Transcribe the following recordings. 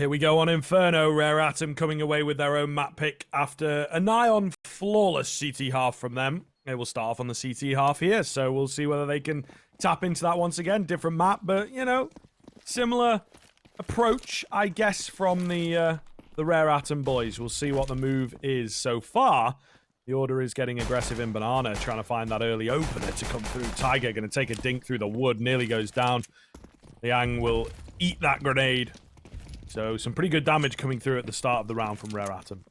Here we go on Inferno. Rare Atom coming away with their own map pick after a nigh-on flawless CT half from them. They will start off on the CT half here, so we'll see whether they can tap into that once again. Different map, but, you know, similar approach, I guess, from the Rare Atom boys. We'll see what the move is. So far, the order is getting aggressive in Banana, trying to find that early opener to come through. Tiger going to take a dink through the wood, nearly goes down. Liang will eat that grenade. So some pretty good damage coming through at the start of the round from Rare Atom.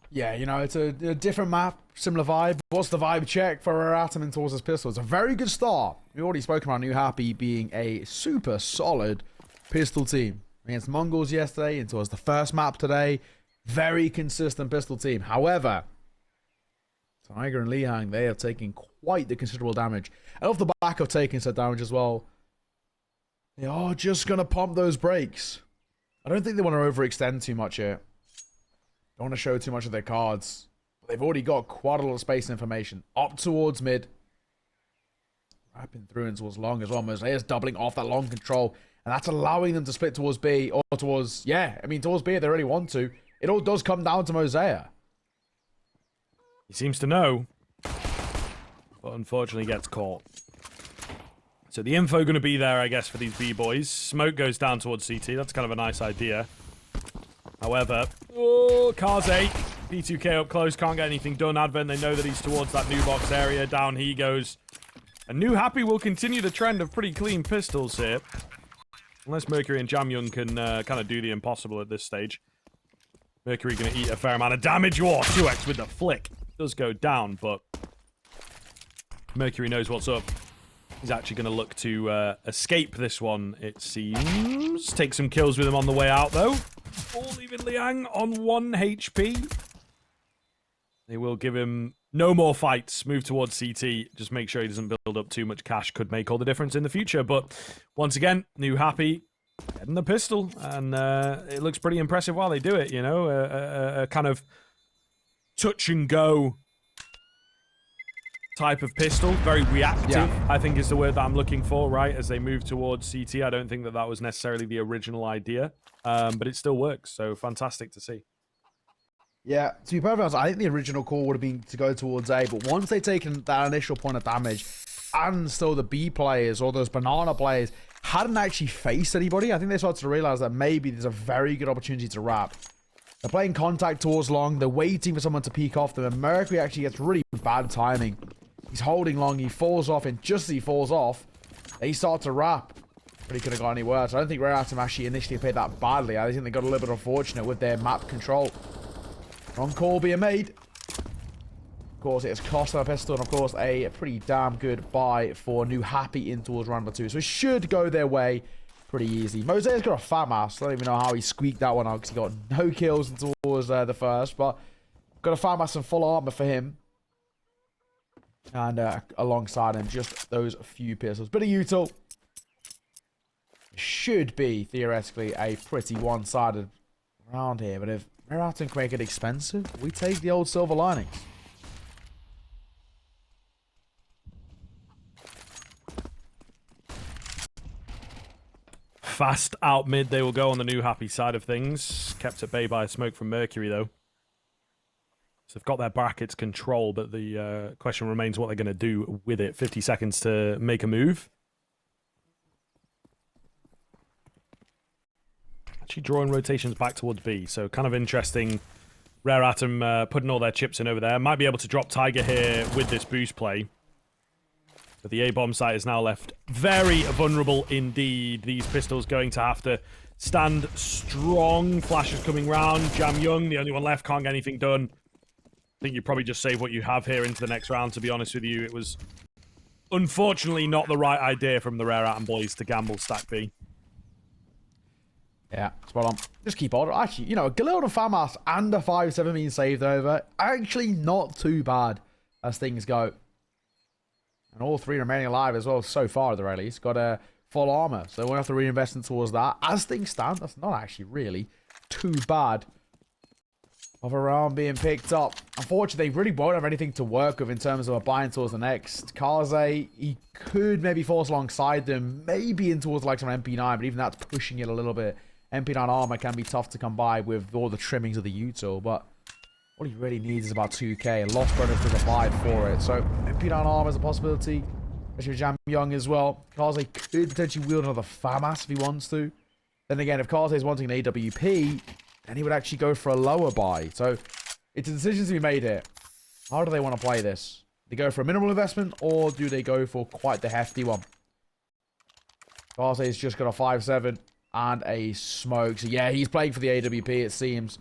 Yeah, you know, it's a different map, similar vibe. What's the vibe check for Rare Atom and towards his pistol? It's a very good start. We already spoke about Newhappy being a super solid pistol team. Against Mongols yesterday, and towards the first map today, very consistent pistol team. However, Tiger and Liang, they are taking quite the considerable damage. And off the back of taking such damage as well, they are just going to pump those brakes. I don't think they want to overextend too much here. Don't want to show too much of their cards. But they've already got quite a lot of space and information. Up towards mid. Wrapping through and towards long as well. Mosaic's doubling off that long control. And that's allowing them to split towards B. Or towards, yeah, I mean, towards B if they really want to. It all does come down to Mosaic. He seems to know. But unfortunately gets caught. So the info going to be there, I guess, for these B-boys. Smoke goes down towards CT. That's kind of a nice idea. However, oh, kaze. P2K up close. Can't get anything done. Advent, they know that he's towards that new box area. Down he goes. And Newhappy will continue the trend of pretty clean pistols here. Unless Mercury and Jamyoung can kind of do the impossible at this stage. Mercury going to eat a fair amount of damage. Oh, 2x with the flick. Does go down, but Mercury knows what's up. He's actually going to look to escape this one, it seems. Take some kills with him on the way out, though. All leaving Liang on 1 HP. They will give him no more fights. Move towards CT. Just make sure he doesn't build up too much cash. Could make all the difference in the future. But once again, Newhappy getting the pistol. And it looks pretty impressive while they do it, you know. A kind of touch and go type of pistol. Very reactive, yeah. I think is the word that I'm looking for, right? As they move towards CT. I don't think that that was necessarily the original idea. But it still works. So fantastic to see. Yeah, to be perfectly honest, I think the original call would have been to go towards A, but once they've taken that initial point of damage, and still the B players or those Banana players hadn't actually faced anybody, I think they started to realize that maybe there's a very good opportunity to wrap. They're playing contact towards long, they're waiting for someone to peek off them, and Mercury actually gets really bad timing. He's holding long, he falls off, and just as he falls off, they start to wrap. But he could have gone any worse. I don't think Rare Atom actually initially played that badly. I think they got a little bit unfortunate with their map control. Wrong call being made. Of course, it's cost them a pistol, and of course, a pretty damn good buy for Newhappy in towards round number 2. So it should go their way pretty easy. Mosaic's got a fat mass. I don't even know how he squeaked that one out because he got no kills towards the first, but got a fat mass and full armor for him. And alongside him, just those few pistols. Bit of util. Should be, theoretically, a pretty one-sided round here, but if Rare Atom can make it expensive, we take the old silver linings. Fast out mid, they will go on the Newhappy side of things. Kept at bay by a smoke from Mercury, though. So they've got their brackets control, but the question remains what they're going to do with it. 50 seconds to make a move. Actually drawing rotations back towards B, so kind of interesting. Rare Atom putting all their chips in over there. Might be able to drop Tiger here with this boost play. But the A-bomb site is now left very vulnerable indeed. These pistols going to have to stand strong. Flashes coming round. Jamyoung, the only one left, can't get anything done. I think you probably just save what you have here into the next round, to be honest with you. It was unfortunately not the right idea from the Rare Atom boys to gamble stack B. Yeah, spot on. Just keep on. Actually, you know, a Galil and FAMAS and a 5-7 being saved over. Actually, not too bad as things go. And all 3 remaining alive as well, so far at the very least. Got a full armor, so they won't have to reinvest in towards that. As things stand, that's not actually really too bad of a round being picked up. Unfortunately, they really won't have anything to work with in terms of a buying towards the next. Kaze, he could maybe force alongside them, maybe in towards like some MP9, but even that's pushing it a little bit. MP9 armor can be tough to come by with all the trimmings of the util, but all he really needs is about 2k. Lost bonus to the buy for it. So MP9 armor is a possibility. Especially with Jam Young as well. Kaze could potentially wield another FAMAS if he wants to. Then again, if Kaze is wanting an AWP, then he would actually go for a lower buy. So it's a decision to be made here. How do they want to play this? Do they go for a minimal investment, or do they go for quite the hefty one? Kaze's just got a 5-7 and a smoke. So yeah, he's playing for the AWP, it seems.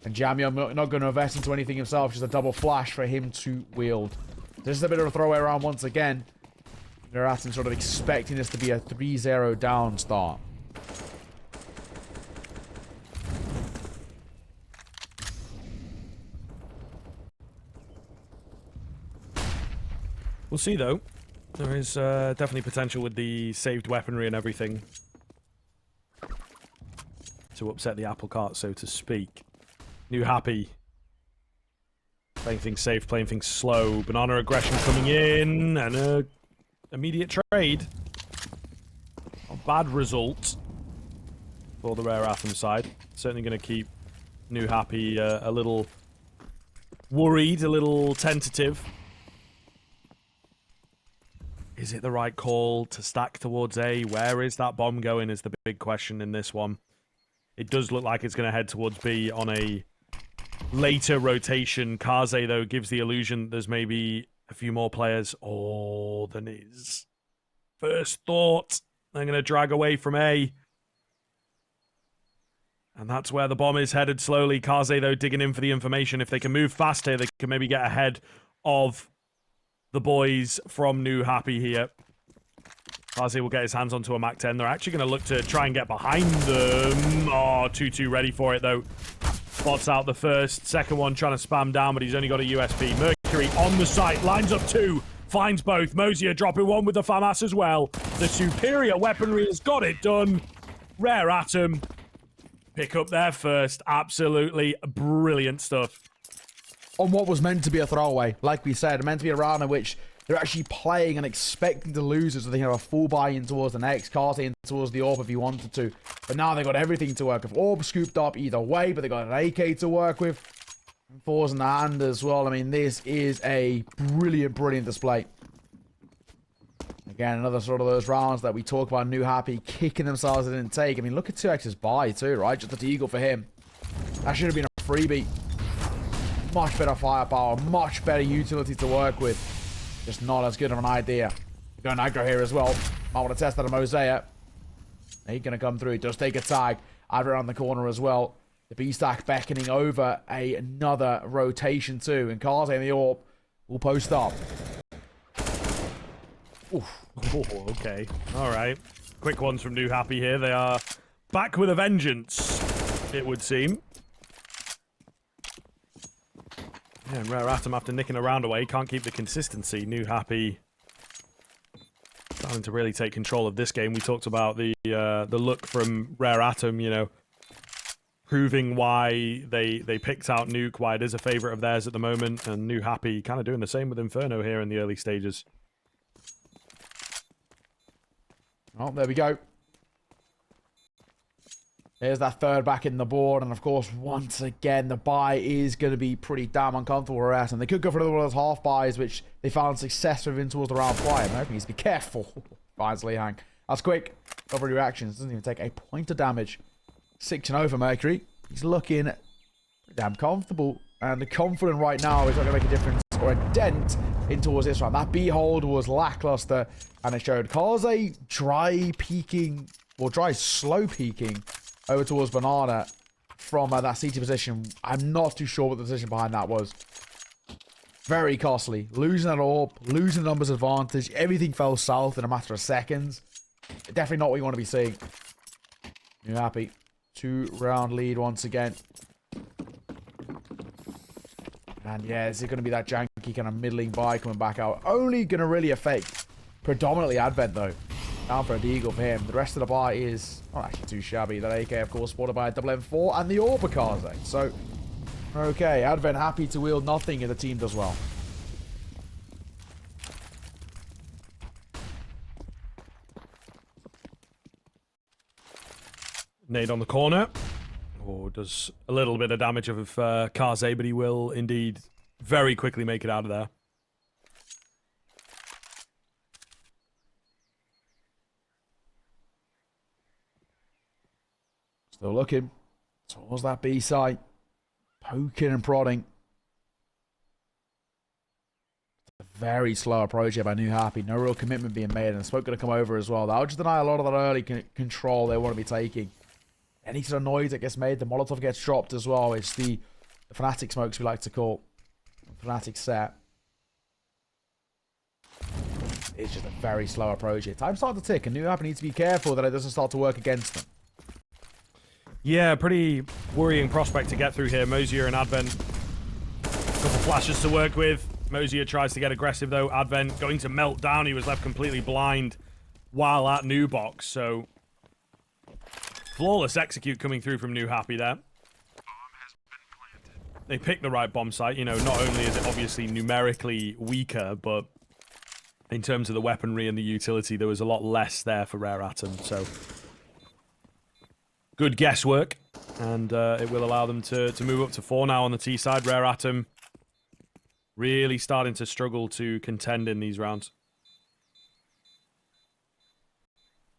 And Jamyong not going to invest into anything himself. Just a double flash for him to wield. This is a bit of a throwaway round once again. They're at him sort of expecting this to be a 3-0 down start. We'll see, though. There is definitely potential with the saved weaponry and everything to upset the apple cart, so to speak. Newhappy playing things safe, playing things slow. Banana aggression coming in, and a immediate trade. A bad result for the Rare Atom side. Certainly going to keep Newhappy a little worried, a little tentative. Is it the right call to stack towards A? Where is that bomb going is the big question in this one. It does look like it's going to head towards B on a later rotation. Kaze, though, gives the illusion there's maybe a few more players. Oh, than is. First thought, they're going to drag away from A. And that's where the bomb is headed slowly. Kaze, though, digging in for the information. If they can move faster, they can maybe get ahead of the boys from Newhappy here. Kaze will get his hands onto a Mac 10. They're actually going to look to try and get behind them. Oh, 2-2 ready for it, though. Spots out the first. Second one trying to spam down, but he's only got a USP. Mercury on the site. Lines up two. Finds both. Mosier dropping one with the FAMAS as well. The superior weaponry has got it done. Rare Atom pick up their first. Absolutely brilliant stuff. On what was meant to be a throwaway, like we said, meant to be a round in which they're actually playing and expecting to lose it, so they have a full buy-in towards the next, Kaze in towards the Orb if he wanted to. But now they've got everything to work with. Orb scooped up either way, but they got an AK to work with. And fours in the hand as well. I mean, this is a brilliant, brilliant display. Again, another sort of those rounds that we talk about Newhappy kicking themselves they didn't take. I mean, look at 2x's buy too, right? Just a deagle for him. That should have been a freebie. Much better firepower, much better utility to work with. Just not as good of an idea. Going aggro here as well. Might want to test that on Mosaic. He's going to come through. He does take a tag. Out around the corner as well. The B-stack beckoning over another rotation too. And Kaze and the Orb will post up. Oof. Oh, okay. All right. Quick ones from Newhappy here. They are back with a vengeance, it would seem. Yeah, and Rare Atom, after nicking a round away, can't keep the consistency. Newhappy starting to really take control of this game. We talked about the look from Rare Atom, you know, proving why they picked out Nuke, why it is a favourite of theirs at the moment, and Newhappy kind of doing the same with Inferno here in the early stages. Oh, there we go. There's that third back in the board, and of course, once again, the buy is going to be pretty damn uncomfortable for us, and they could go for another one of those half buys, which they found success with in towards the round prior. Mercury needs to be careful. Finds Hang. That's quick. Cover reactions. Doesn't even take a point of damage. 6-0 for Mercury. He's looking damn comfortable, and confident right now is not going to make a difference or a dent in towards this round. That B hold was lackluster, and it showed Kaze dry peeking, or dry slow peeking over towards Banana from that CT position. I'm not too sure what the decision behind that was. Very costly. Losing that Orb, losing the numbers advantage, everything fell south in a matter of seconds. Definitely not what you want to be seeing. Newhappy. 2-round lead once again. And yeah, is it going to be that janky kind of middling buy coming back out? Only going to really affect predominantly Advent though. Down for a deagle for him. The rest of the buy is not actually too shabby. That AK, of course, supported by a double M4 and the Orb Kaze. So, okay, Advent happy to wield nothing and the team does well. Nade on the corner. Oh, does a little bit of damage of kaze, but he will indeed very quickly make it out of there. Still looking towards that B site. Poking and prodding. Very slow approach here by Newhappy. No real commitment being made, and the smoke going to come over as well. That'll just deny a lot of that early control they want to be taking. Any sort of noise that gets made, the Molotov gets dropped as well. It's the Fnatic smokes we like to call. Fnatic set. It's just a very slow approach here. Time's starting to tick, and Newhappy needs to be careful that it doesn't start to work against them. Yeah, pretty worrying prospect to get through here. Mosier and Advent. A couple flashes to work with. Mosier tries to get aggressive, though. Advent going to melt down. He was left completely blind while at New Box, so... Flawless execute coming through from Newhappy there. They picked the right bomb site. You know, not only is it obviously numerically weaker, but in terms of the weaponry and the utility, there was a lot less there for Rare Atom, so... Good guesswork, and it will allow them to move up to 4 now on the T side. Rare Atom really starting to struggle to contend in these rounds.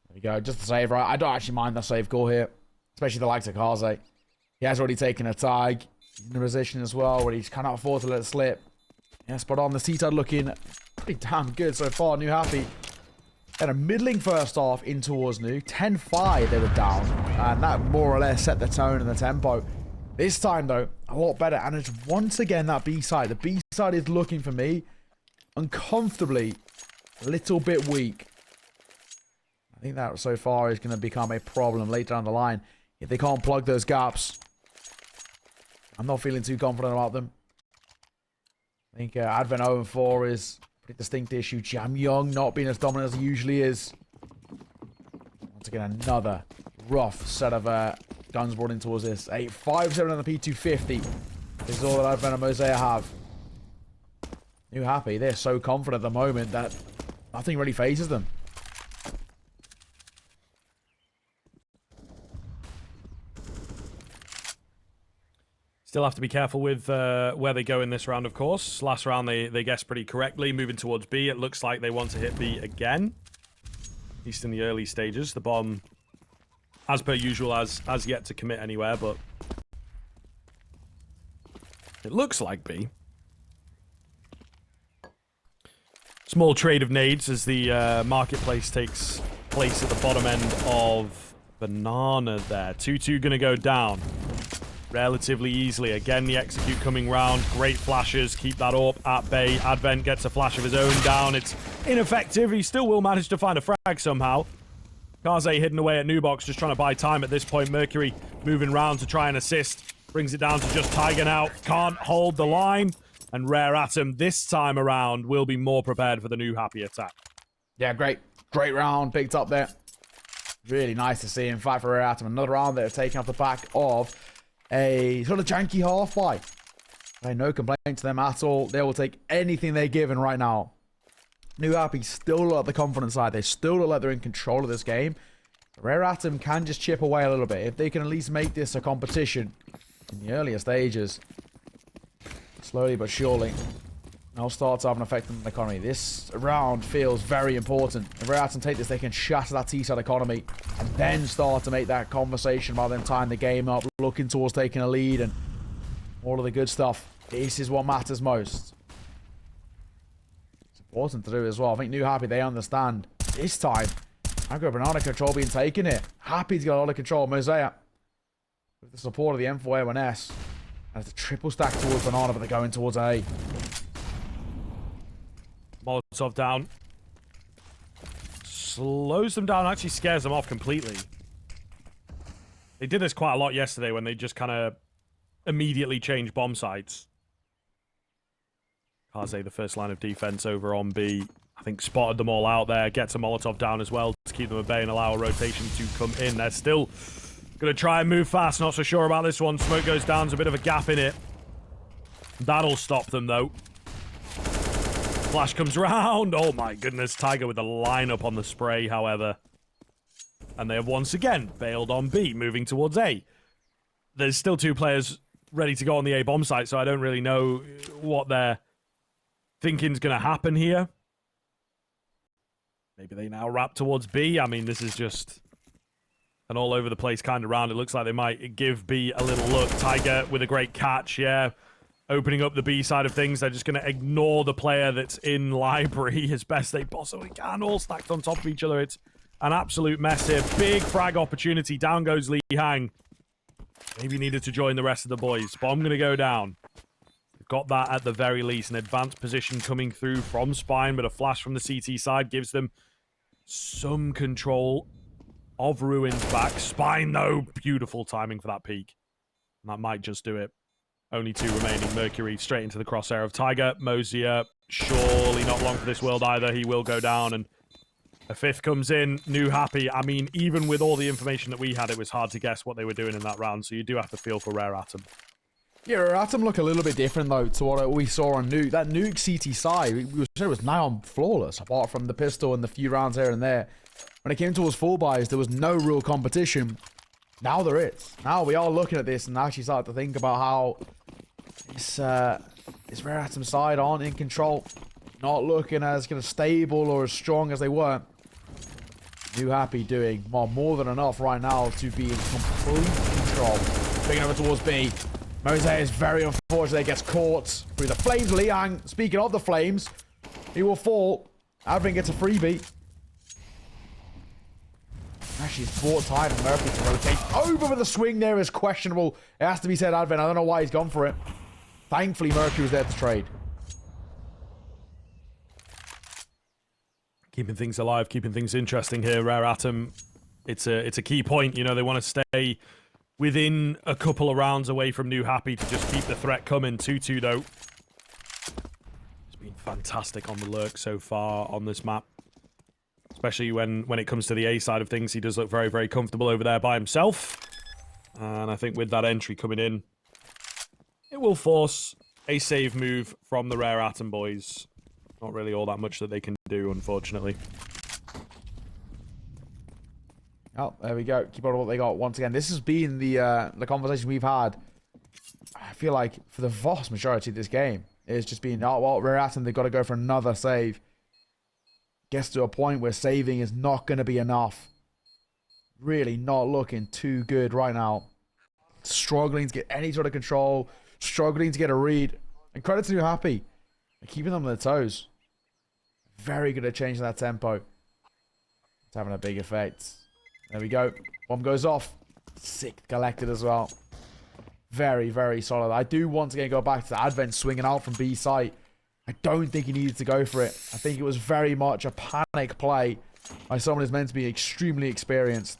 There we go, just the save, right? I don't actually mind the save call here, especially the likes of kaze. He has already taken a tag. He's in a position as well where he cannot afford to let it slip. Yeah, spot on. The T side looking pretty damn good so far. Newhappy had a middling first half in towards New. 10-5 they were down, and that more or less set the tone and the tempo. This time, though, a lot better, and it's once again that B side. The B side is looking for me uncomfortably a little bit weak. I think that so far is going to become a problem later down the line if they can't plug those gaps. I'm not feeling too confident about them. I think Advent 0-4 is a pretty distinct issue. Jam Young not being as dominant as he usually is. Once again, another rough set of guns brought in towards this. 8-5-7 on the P250 is all that Advent and Mosaic have. Newhappy, they're so confident at the moment that nothing really phases them. Still have to be careful with where they go in this round, of course. Last round, they guessed pretty correctly. Moving towards B, it looks like they want to hit B again. At least in the early stages. The bomb, as per usual, has yet to commit anywhere, but... it looks like B. Small trade of nades as the marketplace takes place at the bottom end of Banana there. 2-2 going to go down relatively easily. Again, the execute coming round. Great flashes. Keep that up at bay. Advent gets a flash of his own down. It's ineffective. He still will manage to find a frag somehow. Kaze hidden away at New Box, just trying to buy time at this point. Mercury moving round to try and assist. Brings it down to just Tiger now. Can't hold the line. And Rare Atom this time around will be more prepared for the Newhappy attack. Yeah, great round picked up there. Really nice to see. In fact, for Rare Atom, another round they're taking off the back of a sort of janky half buy. No complaint to them at all. They will take anything they're given right now. Newhappy still look at the confidence side. They still look like they're in control of this game. Rare Atom can just chip away a little bit. If they can at least make this a competition in the earlier stages, slowly but surely, they'll start to have an effect on the economy. This round feels very important. If Rare Atom take this, they can shatter that T-side economy and then start to make that conversation rather than tying the game up, looking towards taking a lead and all of the good stuff. This is what matters most. It's important to do as well. I think Newhappy, they understand. This time, I've got banana control being taken here. Happy to get a lot of control. Mosaic, with the support of the M4A1S, and it's a triple stack towards banana, but they're going towards A. Molotov down. Slows them down, actually scares them off completely. They did this quite a lot yesterday when they just kind of immediately changed bomb sites. Kaze, the first line of defense over on B, I think spotted them all out there. Gets a Molotov down as well to keep them at bay and allow a rotation to come in. They're still going to try and move fast. Not so sure about this one. Smoke goes down. There's a bit of a gap in it. That'll stop them, though. Flash comes round. Oh, my goodness. Tiger with the lineup on the spray, however. And they have once again failed on B, moving towards A. There's still 2 players ready to go on the A bomb site, so I don't really know what they're thinking is going to happen here. Maybe they now wrap towards B. I mean, this is just an all over the place kind of round. It looks like they might give B a little look. Tiger with a great catch, yeah. Opening up the B side of things. They're just going to ignore the player that's in library as best they possibly can. All stacked on top of each other. It's an absolute mess here. Big frag opportunity. Down goes Lee Hang. Maybe needed to join the rest of the boys. Bomb going to go down. They've got that at the very least. An advanced position coming through from Spine, but a flash from the CT side gives them some control of Ruins back. Spine, though, beautiful timing for that peak. And that might just do it. Only 2 remaining. Mercury straight into the crosshair of Tiger. Mosier, surely not long for this world either. He will go down, and a 5th comes in. Newhappy. I mean, even with all the information that we had, it was hard to guess what they were doing in that round, so you do have to feel for Rare Atom. Yeah, Rare Atom look a little bit different, though, to what we saw on Nuke. That Nuke CT side, we said it was nigh on flawless, apart from the pistol and the few rounds here and there. When it came towards full buys, there was no real competition. Now there is. Now we are looking at this and actually start to think about how this Rare Atom side aren't in control. Not looking as kind of stable or as strong as they were. Newhappy doing more than enough right now to be in complete control. Bringing over towards B. Mose is very unfortunate. Gets caught through the flames. Liang, speaking of the flames, he will fall. Advent gets a freebie. Actually, it's bought time for Mercury to rotate. Over with the swing there is questionable. It has to be said, Advent. I don't know why he's gone for it. Thankfully, Mercury was there to trade. Keeping things alive, keeping things interesting here. Rare Atom, it's a key point. You know, they want to stay within a couple of rounds away from Newhappy to just keep the threat coming. 2-2, though. It's been fantastic on the lurk so far on this map. Especially when it comes to the A side of things. He does look very, very comfortable over there by himself. And I think with that entry coming in, it will force a save move from the Rare Atom boys. Not really all that much that they can do, unfortunately. Oh, there we go. Keep on what they got once again. This has been the conversation we've had. I feel like for the vast majority of this game, it's just been, oh, well, Rare Atom, they've got to go for another save. Gets to a point where saving is not going to be enough. Really not looking too good right now. Struggling to get any sort of control. Struggling to get a read. And credit to Newhappy. Keeping them on their toes. Very good at changing that tempo. It's having a big effect. There we go. Bomb goes off. Sick collected as well. Very, very solid. I do once again go back to the Advent swinging out from B site. I don't think he needed to go for it. I think it was very much a panic play by someone who's meant to be extremely experienced.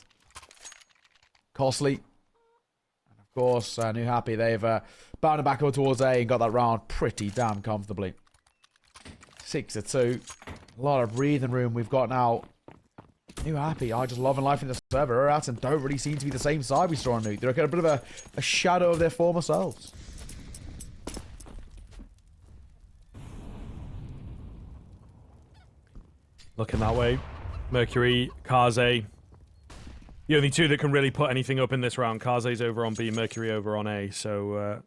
Costly. And of course, Newhappy, they've bounded back over towards A and got that round pretty damn comfortably. 6-2. A lot of breathing room we've got now. Newhappy are just loving life in the server. Rare Atom don't really seem to be the same side we saw on Nuke. They're a bit of a shadow of their former selves. Looking that way. Mercury, Kaze. The only 2 that can really put anything up in this round. Kaze's over on B, Mercury over on A. So,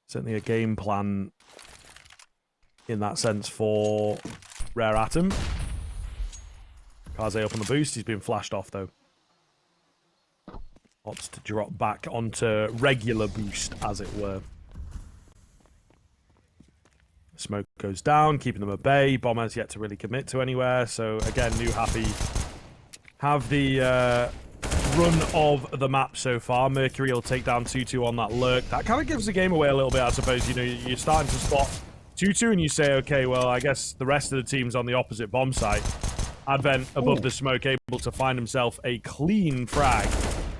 certainly a game plan in that sense for Rare Atom. Kaze up on the boost. He's been flashed off, though. Opts to drop back onto regular boost, as it were. Smoke goes down, keeping them at bay. Bomber's yet to really commit to anywhere. So, again, Newhappy have the run of the map so far. Mercury will take down 2-2 on that lurk. That kind of gives the game away a little bit, I suppose. You know, you're starting to spot 2-2 and you say, okay, well, I guess the rest of the team's on the opposite bomb site. Advent above the smoke, able to find himself a clean frag.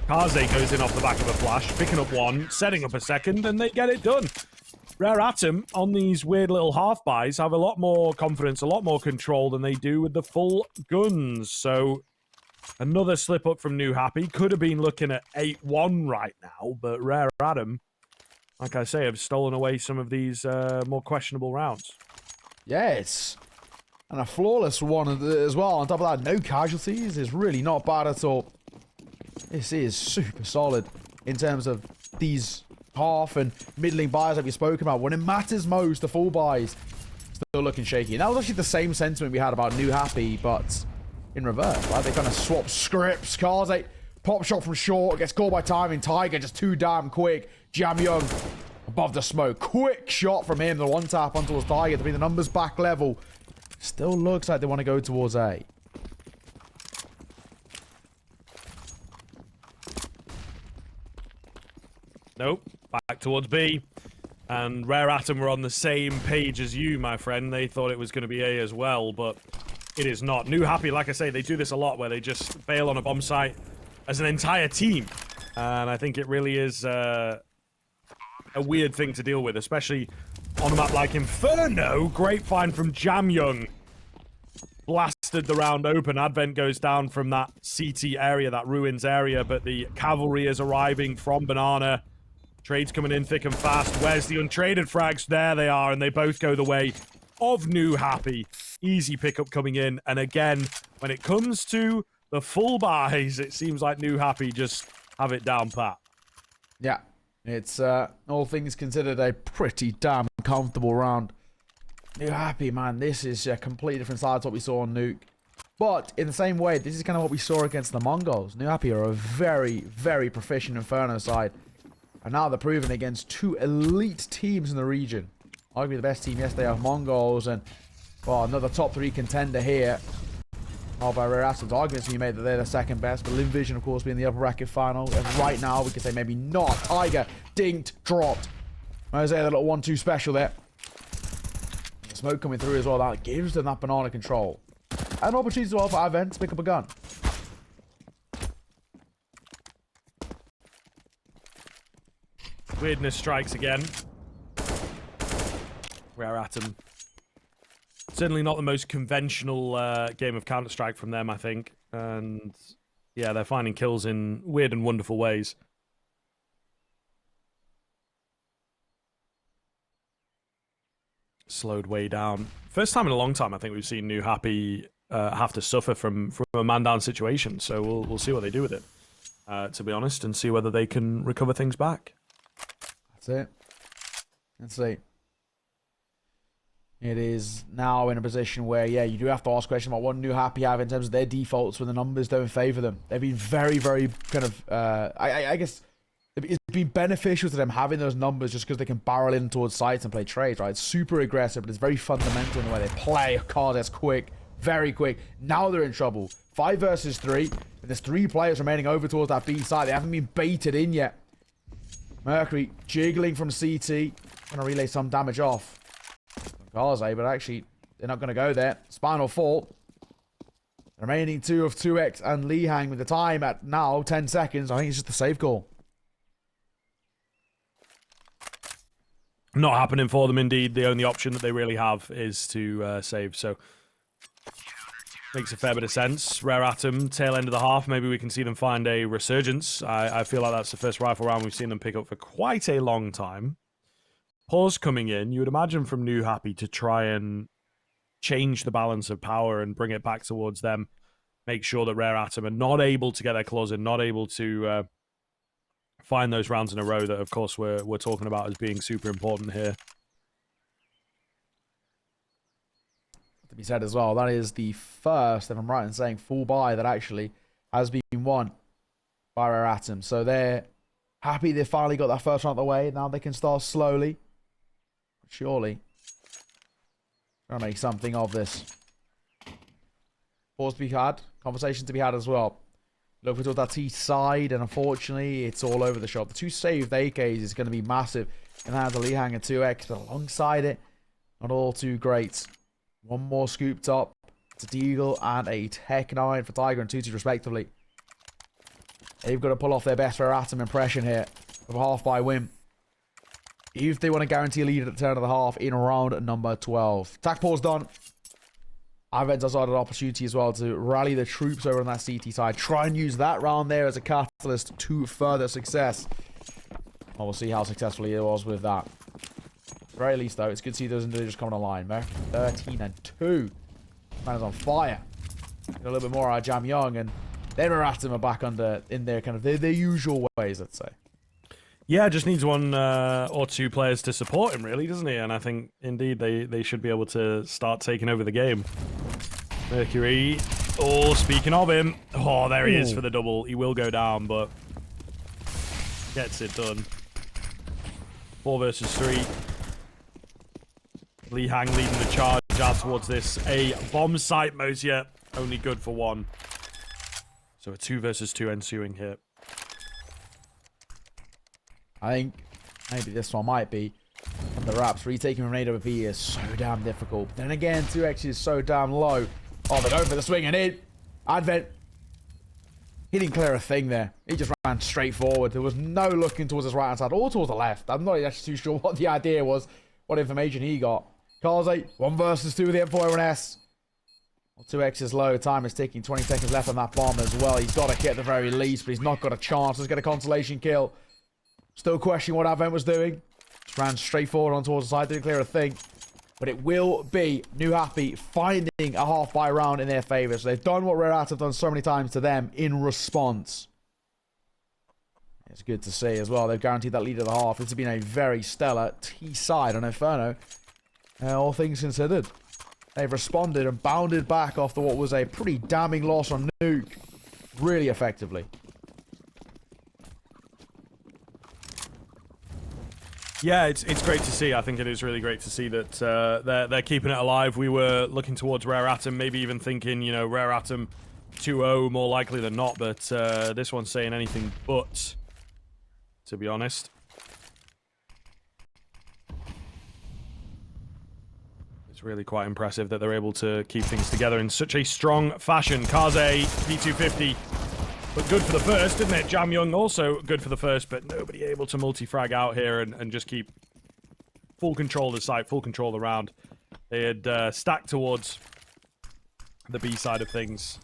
Kaze goes in off the back of a flash, picking up one, setting up a second, and they get it done. Rare Atom, on these weird little half buys, have a lot more confidence, a lot more control than they do with the full guns. So, another slip up from Newhappy. Could have been looking at 8-1 right now, but Rare Atom, like I say, have stolen away some of these more questionable rounds. Yeah, And a flawless one as well. On top of that, no casualties is really not bad at all. This is super solid in terms of these half and middling buys that we spoke about. When it matters most, the full buys still looking shaky. And that was actually the same sentiment we had about Newhappy, but in reverse, right? They kind of swap scripts. Kaze, pop shot from short, gets caught by timing. Tiger just too damn quick. Jam Young above the smoke. Quick shot from him. The one tap onto his Tiger to bring the numbers back level. Still looks like they want to go towards A. Nope. Back towards B. And Rare Atom were on the same page as you, my friend. They thought it was going to be A as well, but it is not. Newhappy, like I say, they do this a lot where they just bail on a bomb site as an entire team. And I think it really is a weird thing to deal with, especially on a map like Inferno. Great find from Jam Young. Blasted the round open. Advent goes down from that CT area, that ruins area, but the cavalry is arriving from Banana. Trades coming in thick and fast. Where's the untraded frags? There they are, and they both go the way of Newhappy. Easy pickup coming in, and again, when it comes to the full buys, it seems like Newhappy just have it down pat. Yeah, it's all things considered a pretty damn comfortable round. Newhappy, man, this is a completely different side to what we saw on Nuke. But in the same way, this is kind of what we saw against the Mongols. Newhappy are a very, very proficient Inferno side. And now they're proving against two elite teams in the region. Arguably the best team yesterday are Mongols, and well, another top 3 contender here. Oh, by Rare Atom's arguments we made that they're the second best, but Lim Vision, of course, being the upper bracket final. And right now, we can say maybe not. Tiger, dinked, dropped. Jose, the little 1-2 special there. The smoke coming through as well. That gives them that banana control. And opportunity as well for Advent to pick up a gun. Weirdness strikes again. Rare Atom. Certainly not the most conventional game of Counter-Strike from them, I think. And yeah, they're finding kills in weird and wonderful ways. Slowed way down. First time in a long time, I think we've seen Newhappy have to suffer from a man-down situation. So we'll see what they do with it, to be honest, and see whether they can recover things back. That's it. Let's see. It is now in a position where, yeah, you do have to ask questions about what Newhappy have in terms of their defaults when the numbers don't favour them. They've been very, very kind of, I guess, it's been beneficial to them having those numbers just because they can barrel in towards sites and play trades, right? It's super aggressive, but it's very fundamental in the way they play. Card is quick, very quick. Now they're in trouble. 5 versus 3. There's 3 players remaining over towards that B side. They haven't been baited in yet. Mercury jiggling from CT. Going to relay some damage off. Kaze, but actually, they're not going to go there. Spinal Fall. Remaining 2 of 2x and Lee Hang with the time at now 10 seconds. I think it's just a save call. Not happening for them, indeed. The only option that they really have is to save, so makes a fair bit of sense. Rare Atom, tail end of the half. Maybe we can see them find a resurgence. I feel like that's the first rifle round we've seen them pick up for quite a long time. Pause coming in. You would imagine from Newhappy to try and change the balance of power and bring it back towards them. Make sure that Rare Atom are not able to get their claws in, not able to find those rounds in a row that, of course, we're talking about as being super important here. To be said as well, that is the first, if I'm right in saying, full buy that actually has been won by Rare Atom. So they're happy they finally got that first round out of the way. Now they can start slowly, surely, trying to make something of this. Pause to be had, conversation to be had as well. Look towards that T side, and unfortunately, it's all over the shop. The 2 saved AKs is going to be massive. And has a Lee Hanger 2x, but alongside it, not all too great. One more scooped up. It's a Deagle and a Tech 9 for Tiger and Tutti, respectively. They've got to pull off their best Rare Atom impression here of a half by win. If they want to guarantee a lead at the turn of the half in round number 12. Attack pause done. Advent has had an opportunity as well to rally the troops over on that CT side. Try and use that round there as a catalyst to further success. Well, we'll see how successful he was with that. At the very least, though, it's good to see those individuals coming online. 13 and 2. Man is on fire. A little bit more out of Jam Young, and then Ratim are back in their kind of their usual ways, let's say. Yeah, just needs one or two players to support him, really, doesn't he? And I think, indeed, they should be able to start taking over the game. Mercury. Oh, speaking of him. Oh, there he is for the double. He will go down, but gets it done. 4 versus 3. Lee Hang leading the charge out towards this. A bomb site, Mosier. Only good for 1. So a 2 versus 2 ensuing here. I think maybe this one might be on the wraps. Retaking from AWP is so damn difficult. But then again, 2x is so damn low. Oh, they're going for the swing and in. Advent. He didn't clear a thing there. He just ran straight forward. There was no looking towards his right hand side or towards the left. I'm not actually too sure what the idea was, what information he got. kaze, 1 versus 2 with the M4A1S. Well, 2x is low. Time is ticking. 20 seconds left on that bomb as well. He's got a hit at the very least, but he's not got a chance. Let's get a consolation kill. Still questioning what Advent was doing. Just ran straight forward on towards the side. Didn't clear a thing. But it will be Newhappy finding a half-buy round in their favour. So they've done what Rare Art have done so many times to them in response. It's good to see as well. They've guaranteed that lead of the half. This has been a very stellar T-side on Inferno. All things considered. They've responded and bounded back after what was a pretty damning loss on Nuke. Really effectively. Yeah, it's great to see. I think it is really great to see that they're keeping it alive. We were looking towards Rare Atom, maybe even thinking, you know, Rare Atom 2-0 more likely than not, but this one's saying anything but, to be honest. It's really quite impressive that they're able to keep things together in such a strong fashion. kaze, P250. But good for the first, didn't it? Jam Young also good for the first, but nobody able to multi-frag out here and just keep full control of the site, full control of the round. They had stacked towards the B side of things.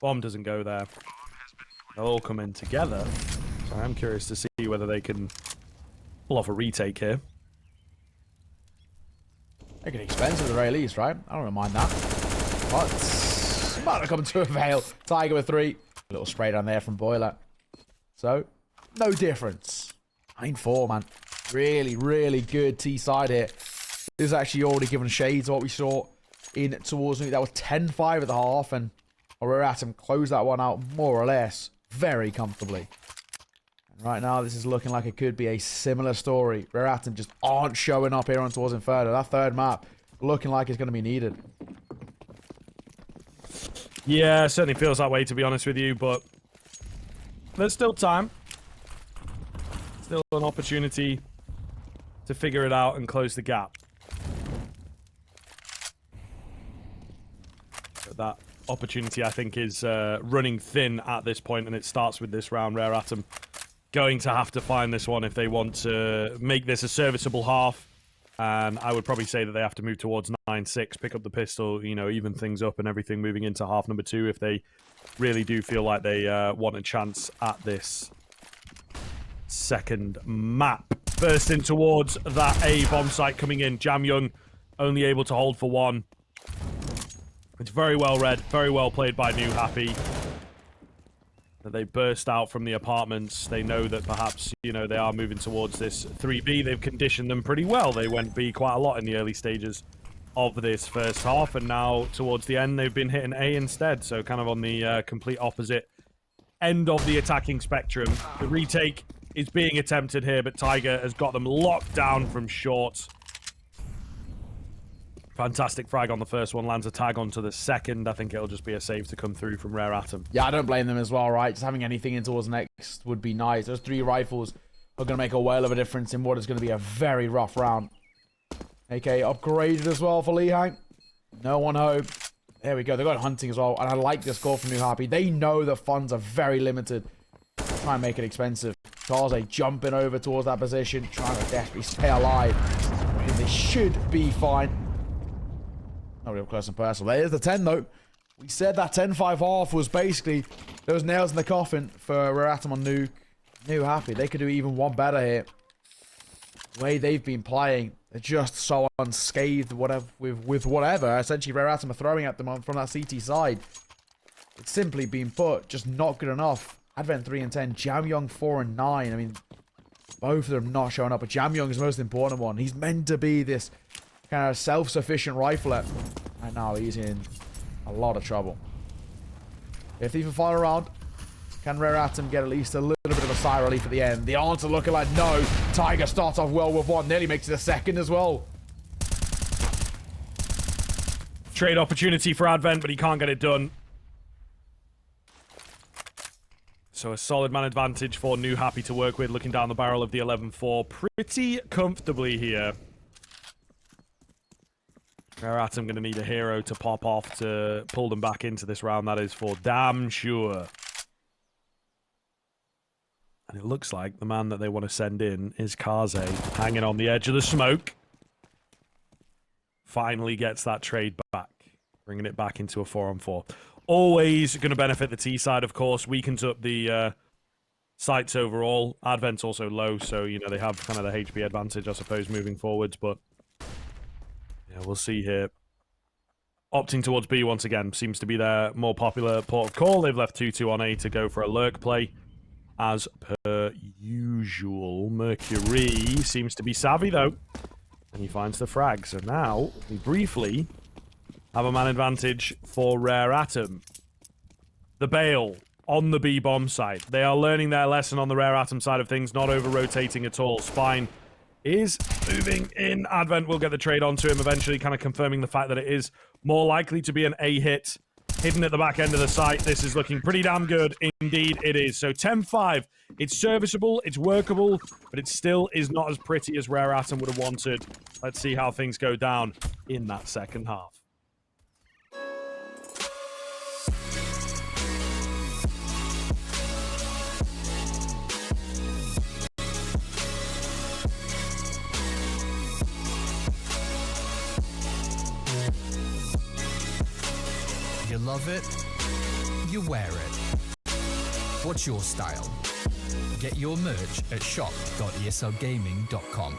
Bomb doesn't go there. They'll all come in together. So I'm curious to see whether they can pull off a retake here. Make it expensive at the very least, right? I don't mind that. But might have come to avail. Tiger with 3. A little spray down there from Boiler. So, no difference. 9-4, man. Really, really good T-side here. This is actually already given shades of what we saw in towards Nuke. That was 10-5 at the half, and Rare Atom closed that one out more or less very comfortably. And right now, this is looking like it could be a similar story. Rare Atom just aren't showing up here on towards Inferno. That third map looking like it's going to be needed. Yeah, it certainly feels that way, to be honest with you, but there's still time. Still an opportunity to figure it out and close the gap. But that opportunity, I think, is running thin at this point, and it starts with this round. Rare Atom going to have to find this one if they want to make this a serviceable half. And I would probably say that they have to move towards 9-6, pick up the pistol, you know, even things up and everything moving into half number 2 if they really do feel like they want a chance at this second map. Bursting towards that A bomb site coming in. Jam Young only able to hold for 1. It's very well read, very well played by Newhappy. They burst out from the apartments. They know that perhaps, you know, they are moving towards this 3B. They've conditioned them pretty well. They went B quite a lot in the early stages of this first half, and now towards the end they've been hitting A instead, so kind of on the complete opposite end of the attacking spectrum. The retake is being attempted here, but Tiger has got them locked down from short. Fantastic frag on the first one, lands a tag onto the second. I think it'll just be a save to come through from Rare Atom. Yeah, I don't blame them as well, right? Just having anything in towards next would be nice. Those 3 rifles are going to make a whale of a difference in what is going to be a very rough round. AK upgraded as well for Lee Hang. No one home. There we go. They got hunting as well. And I like this call from Newhappy. They know the funds are very limited. Try and make it expensive. kaze jumping over towards that position. Trying to desperately stay alive. And they should be fine. Not real close and personal. There's the 10 though. We said that 10-5 half was basically those nails in the coffin for Rare Atom on Newhappy. They could do even one better here. the way they've been playing, they're just so unscathed with whatever essentially Rare Atom are throwing at them from that CT side. It's simply been put, just not good enough. Advent 3 and 10, Jamyong 4 and 9. I mean, both of them not showing up, but Jamyong is the most important one. He's meant to be this kind of self-sufficient rifler. And now he's in a lot of trouble. If they even final round, can Rare Atom get at least a little bit of a sigh of relief at the end? The answer looking like no. Tiger starts off well with one, nearly makes it a second as well. Trade opportunity for Advent, but he can't get it done. So a solid man advantage for Newhappy to work with, looking down the barrel of the 11-4 pretty comfortably here. Rare Atom going to need a hero to pop off to pull them back into this round, that is for damn sure. And it looks like the man that they want to send in is Kaze, hanging on the edge of the smoke. Finally gets that trade back, bringing it back into a 4-on-4. Always going to benefit the T side, of course. Weakens up the sites overall. Advent's also low, so, you know, they have kind of the HP advantage, I suppose, moving forwards. But, yeah, we'll see here. Opting towards B once again seems to be their more popular port of call. They've left 2-2 on A to go for a lurk play. As per usual, Mercury seems to be savvy, though. And he finds the frag. So now, we briefly have a man advantage for Rare Atom. The Bale on the B-bomb side. They are learning their lesson on the Rare Atom side of things, not over-rotating at all. Spine is moving in. Advent will get the trade onto him, eventually kind of confirming the fact that it is more likely to be an A hit. Hidden at the back end of the site. This is looking pretty damn good. Indeed, it is. So 10-5. It's serviceable, it's workable, but it still is not as pretty as Rare Atom would have wanted. Let's see how things go down in that second half. You love it, you wear it. What's your style? Get your merch at shop.eslgaming.com.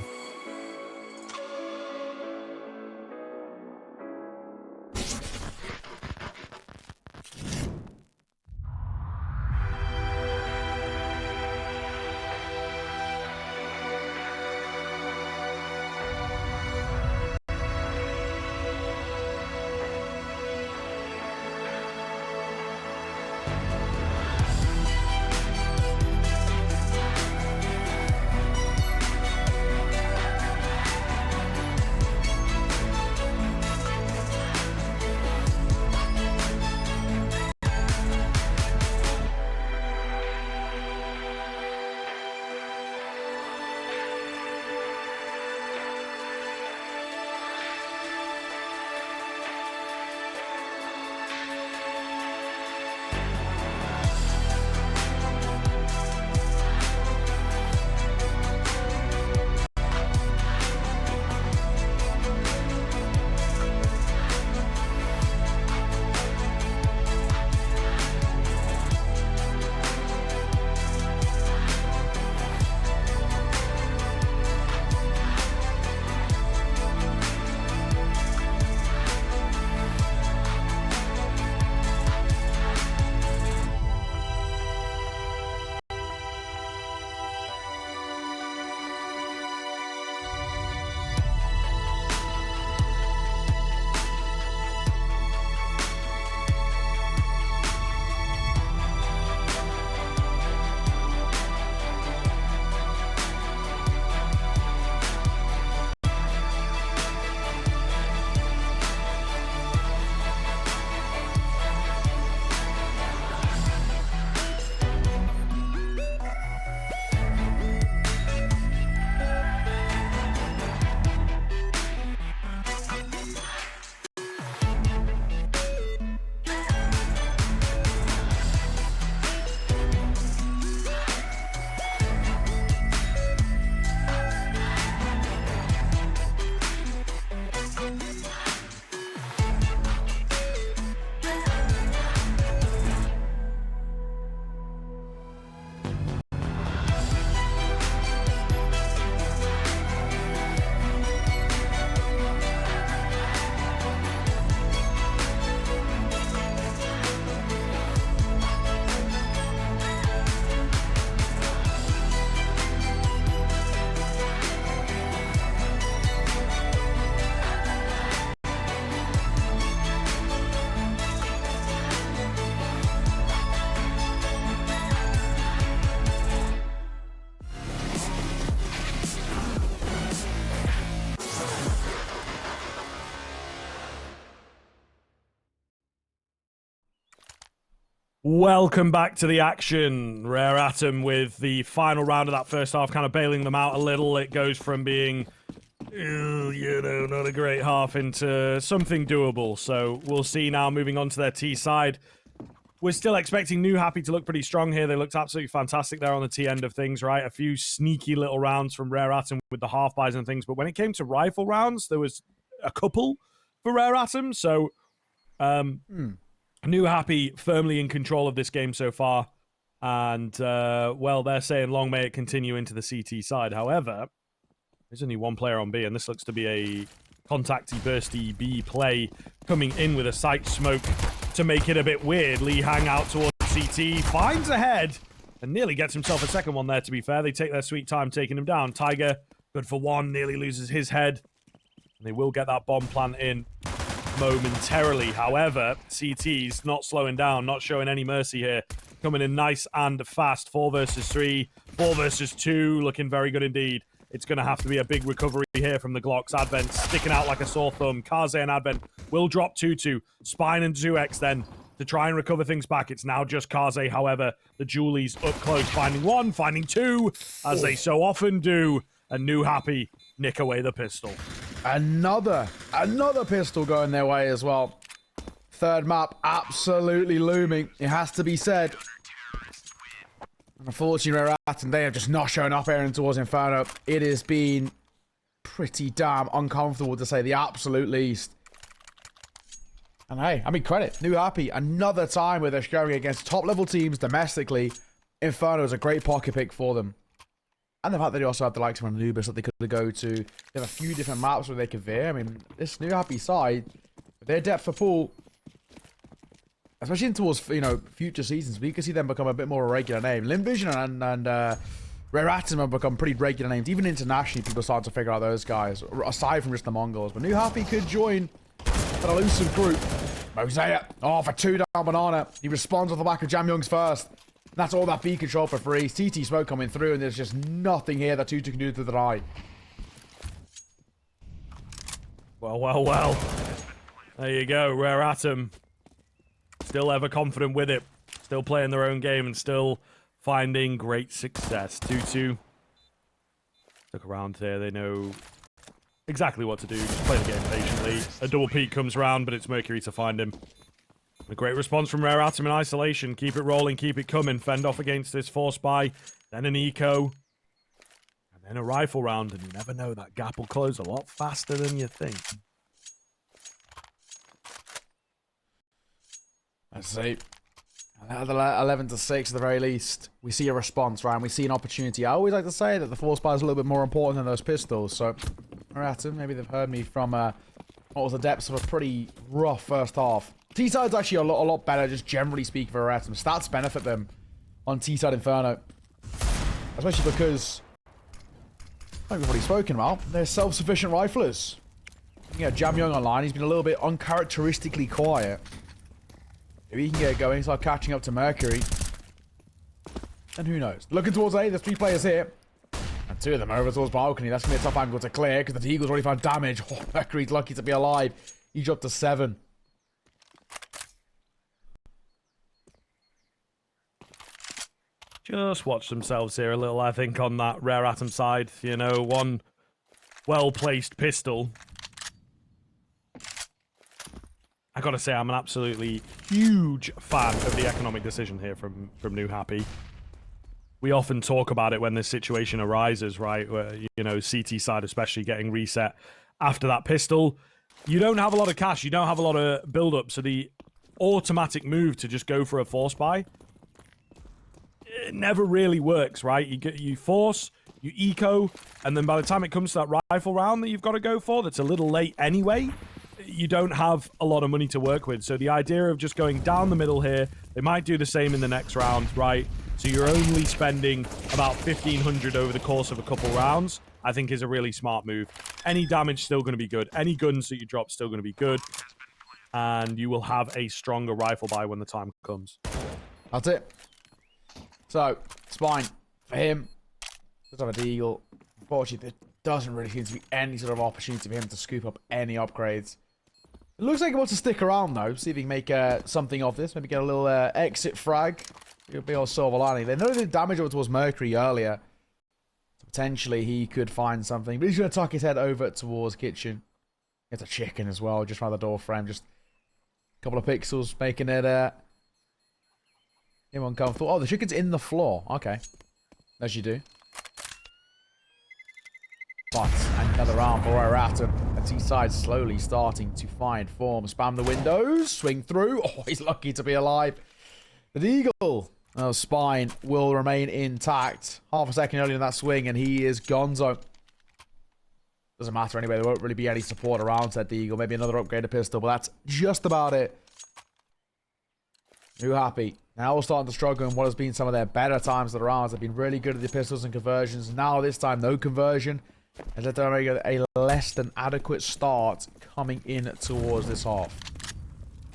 Welcome back to the action. Rare Atom with the final round of that first half kind of bailing them out a little. It goes from being, not a great half into something doable. So we'll see now moving on to their T side. We're still expecting Newhappy to look pretty strong here. They looked absolutely fantastic there on the T end of things, right? A few sneaky little rounds from Rare Atom with the half buys and things. But when it came to rifle rounds, there was a couple for Rare Atom. So, Newhappy firmly in control of this game so far. And, well, they're saying long may it continue into the CT side. However, there's only one player on B, and this looks to be a contacty, bursty B play coming in with a sight smoke to make it a bit weird. Lee hang out towards CT, finds a head, and nearly gets himself a second one there, to be fair. They take their sweet time taking him down. Tiger, good for one, nearly loses his head. And they will get that bomb plant in momentarily. However, CT's not slowing down, not showing any mercy here. Coming in nice and fast. 4 versus 3, 4 versus 2, looking very good indeed. It's going to have to be a big recovery here from the Glocks. Advent sticking out like a sore thumb. Kaze and Advent will drop 2-2. Spine and 2x then to try and recover things back. It's now just Kaze. However, the Julies up close, finding 1, finding 2, as they so often do. And Newhappy nick away the pistol. Another pistol going their way as well. Third map absolutely looming, it has to be said. Unfortunately, Rare Atom, they have just not shown up here towards Inferno. It has been pretty damn uncomfortable, to say the absolute least. And hey, I mean, credit. Newhappy, another time where they're going against top-level teams domestically. Inferno is a great pocket pick for them. And the fact that they also have the likes of Anubis that they could go to. They have a few different maps where they could veer. I mean, this Newhappy side, their depth of pool, especially in towards, future seasons, we can see them become a bit more a regular name. Limvision and Rare Atom have become pretty regular names. Even internationally, people start to figure out those guys, aside from just the Mongols. But Newhappy could join an elusive group. Mosaic, for 2 down banana. He responds off the back of Jam Young's first. That's all that B control for free. CT smoke coming through, and there's just nothing here that Tutu can do to the eye. Well. There you go. Rare Atom. Still ever confident with it. Still playing their own game and still finding great success. 2-2. Look around here. They know exactly what to do. Just play the game patiently. A double peek comes round, but it's Mercury to find him. A great response from Rare Atom in isolation. Keep it rolling, keep it coming. Fend off against this force buy. Then an eco. And then a rifle round. And you never know, that gap will close a lot faster than you think. Let's see. 11-6 at the very least. We see a response, right? And we see an opportunity. I always like to say that the force buy is a little bit more important than those pistols. So, Rare Atom, maybe they've heard me from what was the depths of a pretty rough first half. T-side's actually a lot better, just generally speaking, for Rare Atom. Stats benefit them on T-side Inferno. Especially because, like we've already spoken about, they're self-sufficient riflers. Jam Young online, he's been a little bit uncharacteristically quiet. If he can get going, start catching up to Mercury. And who knows? Looking towards A, there's 3 players here. And 2 of them over towards balcony. That's going to be a tough angle to clear, because the Eagle's already found damage. Oh, Mercury's lucky to be alive. He dropped to 7. Just watch themselves here a little, I think, on that Rare Atom side. One well-placed pistol. I gotta say, I'm an absolutely huge fan of the economic decision here from Newhappy. We often talk about it when this situation arises, right? Where, CT side especially getting reset after that pistol. You don't have a lot of cash. You don't have a lot of build-up. So the automatic move to just go for a force buy, it never really works, right? You force, you eco, and then by the time it comes to that rifle round that you've got to go for, that's a little late anyway, you don't have a lot of money to work with. So the idea of just going down the middle here, they might do the same in the next round, right? So you're only spending about 1,500 over the course of a couple rounds, I think is a really smart move. Any damage still going to be good. Any guns that you drop still going to be good. And you will have a stronger rifle buy when the time comes. That's it. So, Spine, for him, does have a deagle. Unfortunately, there doesn't really seem to be any sort of opportunity for him to scoop up any upgrades. It looks like he wants to stick around, though. See if he can make something of this. Maybe get a little exit frag. It'll be all silver lining. They know they did damage over towards Mercury earlier. So potentially he could find something. But he's going to tuck his head over towards kitchen. It's a chicken as well, just around the door frame. Just a couple of pixels, making it him uncomfortable. Oh, the chicken's in the floor. Okay. As you do. But another round for Eratum. A T-side slowly starting to find form. Spam the windows. Swing through. Oh, he's lucky to be alive. The Eagle. Oh, spine will remain intact. Half a second earlier in that swing, and he is gonzo. Doesn't matter anyway. There won't really be any support around, said the Eagle. Maybe another upgraded pistol, but that's just about it. Newhappy. Now we're starting to struggle in what has been some of their better times of the rounds. They've been really good at the pistols and conversions. Now this time, no conversion. And let them make a less than adequate start coming in towards this half.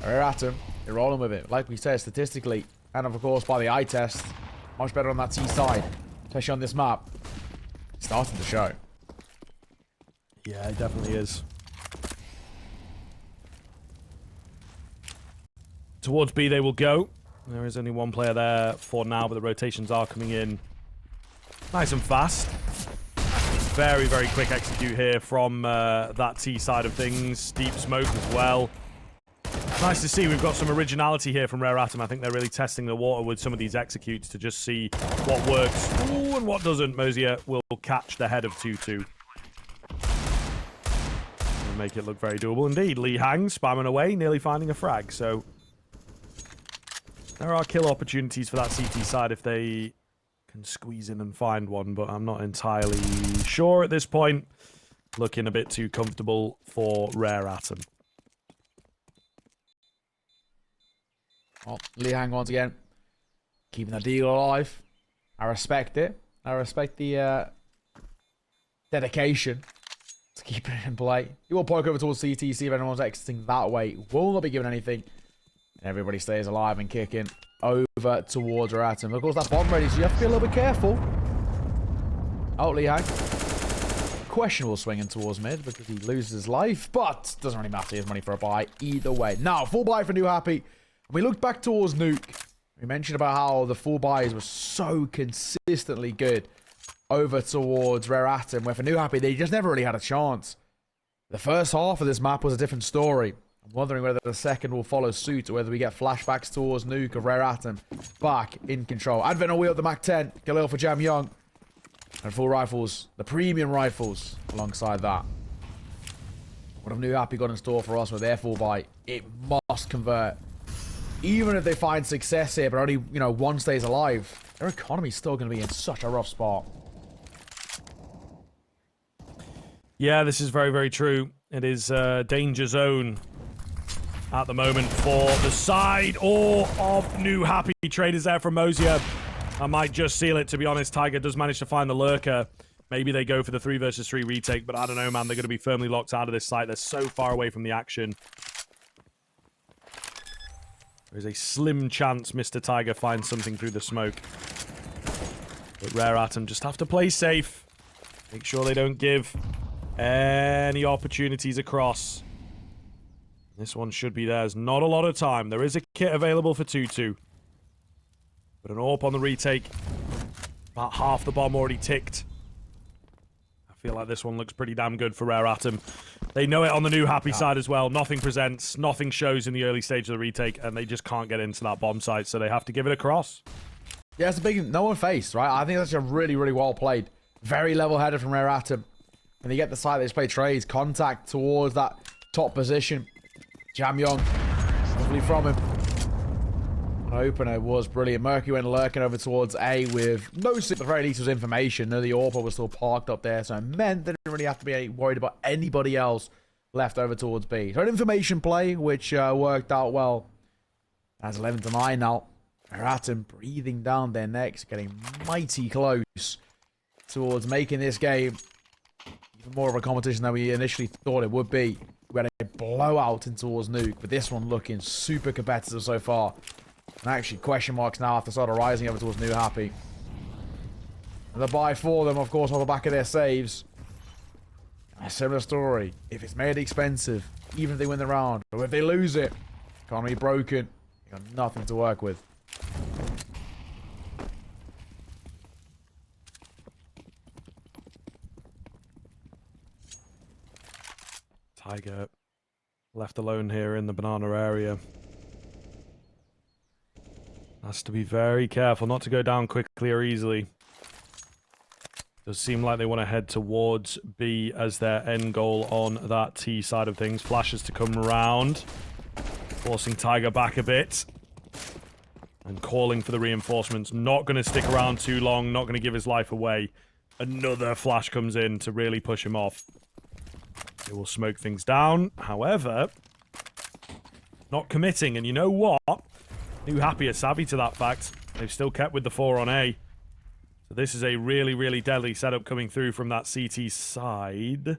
Eratum, they're rolling with it. Like we said, statistically, and of course by the eye test, much better on that T side, especially on this map. It's starting to show. Yeah, it definitely is. Towards B they will go. There is only one player there for now, but the rotations are coming in nice and fast. Very, very quick execute here from that T side of things. Deep smoke as well. Nice to see we've got some originality here from Rare Atom. I think they're really testing the water with some of these executes to just see what works. Ooh, and what doesn't. Mosier will catch the head of 2-2. Make it look very doable indeed. Lee Hang spamming away, nearly finding a frag. So there are kill opportunities for that CT side if they can squeeze in and find one, but I'm not entirely sure at this point. Looking a bit too comfortable for Rare Atom. Well, Lee Hang once again, keeping the deal alive. I respect it. I respect the dedication to keep it in play. He will poke over towards CT, see if anyone's exiting that way. Will not be given anything. And everybody stays alive and kicking over towards Eratum. Of course, that bomb ready, so you have to be a little bit careful. Oh, Lee Hang. Questionable swinging towards mid because he loses his life, but doesn't really matter. He has money for a buy either way. Now, full buy for Newhappy. We looked back towards Nuke. We mentioned about how the full buys were so consistently good over towards Rare Atom, where for Newhappy, they just never really had a chance. The first half of this map was a different story. I'm wondering whether the second will follow suit, or whether we get flashbacks towards Nuke of Rare Atom back in control. Advent on wheel, the Mac 10, Galil for Jam Young, and full rifles, the premium rifles alongside that. What have Newhappy got in store for us with their full buy? It must convert. Even if they find success here, but only, you know, one stays alive, their economy's still going to be in such a rough spot. Yeah, this is very, very true. It is danger zone at the moment for the side or of Newhappy. Traders there from Mosier. I might just seal it, to be honest. Tiger does manage to find the lurker. Maybe they go for the 3 versus 3 retake, but I don't know, man. They're going to be firmly locked out of this site. They're so far away from the action. There's a slim chance Mr. Tiger finds something through the smoke. But Rare Atom just have to play safe. Make sure they don't give any opportunities across. This one should be theirs. Not a lot of time. There is a kit available for 2-2. But an AWP on the retake. About half the bomb already ticked. I feel like this one looks pretty damn good for Rare Atom. They know it on the Newhappy side as well. Nothing presents, nothing shows in the early stage of the retake, and they just can't get into that bomb site, so they have to give it across. Yeah, it's a big... No one faced, right? I think that's a really, really well played. Very level-headed from Rare Atom. When they get the side, they just play trades. Contact towards that top position. Jam Young. Lovely from him. An opener was brilliant. Mercury went lurking over towards A with no... At the very least, was information. No, the AWP was still parked up there, so it meant they didn't really have to be worried about anybody else left over towards B. So an information play, which worked out well. That's 11-9 now. Eratum breathing down their necks, getting mighty close towards making this game even more of a competition than we initially thought it would be. We had a blowout in towards Nuke, but this one looking super competitive so far. And actually, question marks now have to start rising over towards Newhappy. And the buy for them, of course, on the back of their saves. A similar story. If it's made expensive, even if they win the round, or if they lose it, economy broken, you got nothing to work with. Tiger left alone here in the banana area. Has to be very careful not to go down quickly or easily. Does seem like they want to head towards B as their end goal on that T side of things. Flashes to come round, forcing Tiger back a bit. And calling for the reinforcements. Not going to stick around too long, not going to give his life away. Another flash comes in to really push him off. It will smoke things down. However, not committing. And you know what? Newhappy are savvy to that fact. They've still kept with the 4 on A. So this is a really, really deadly setup coming through from that CT side.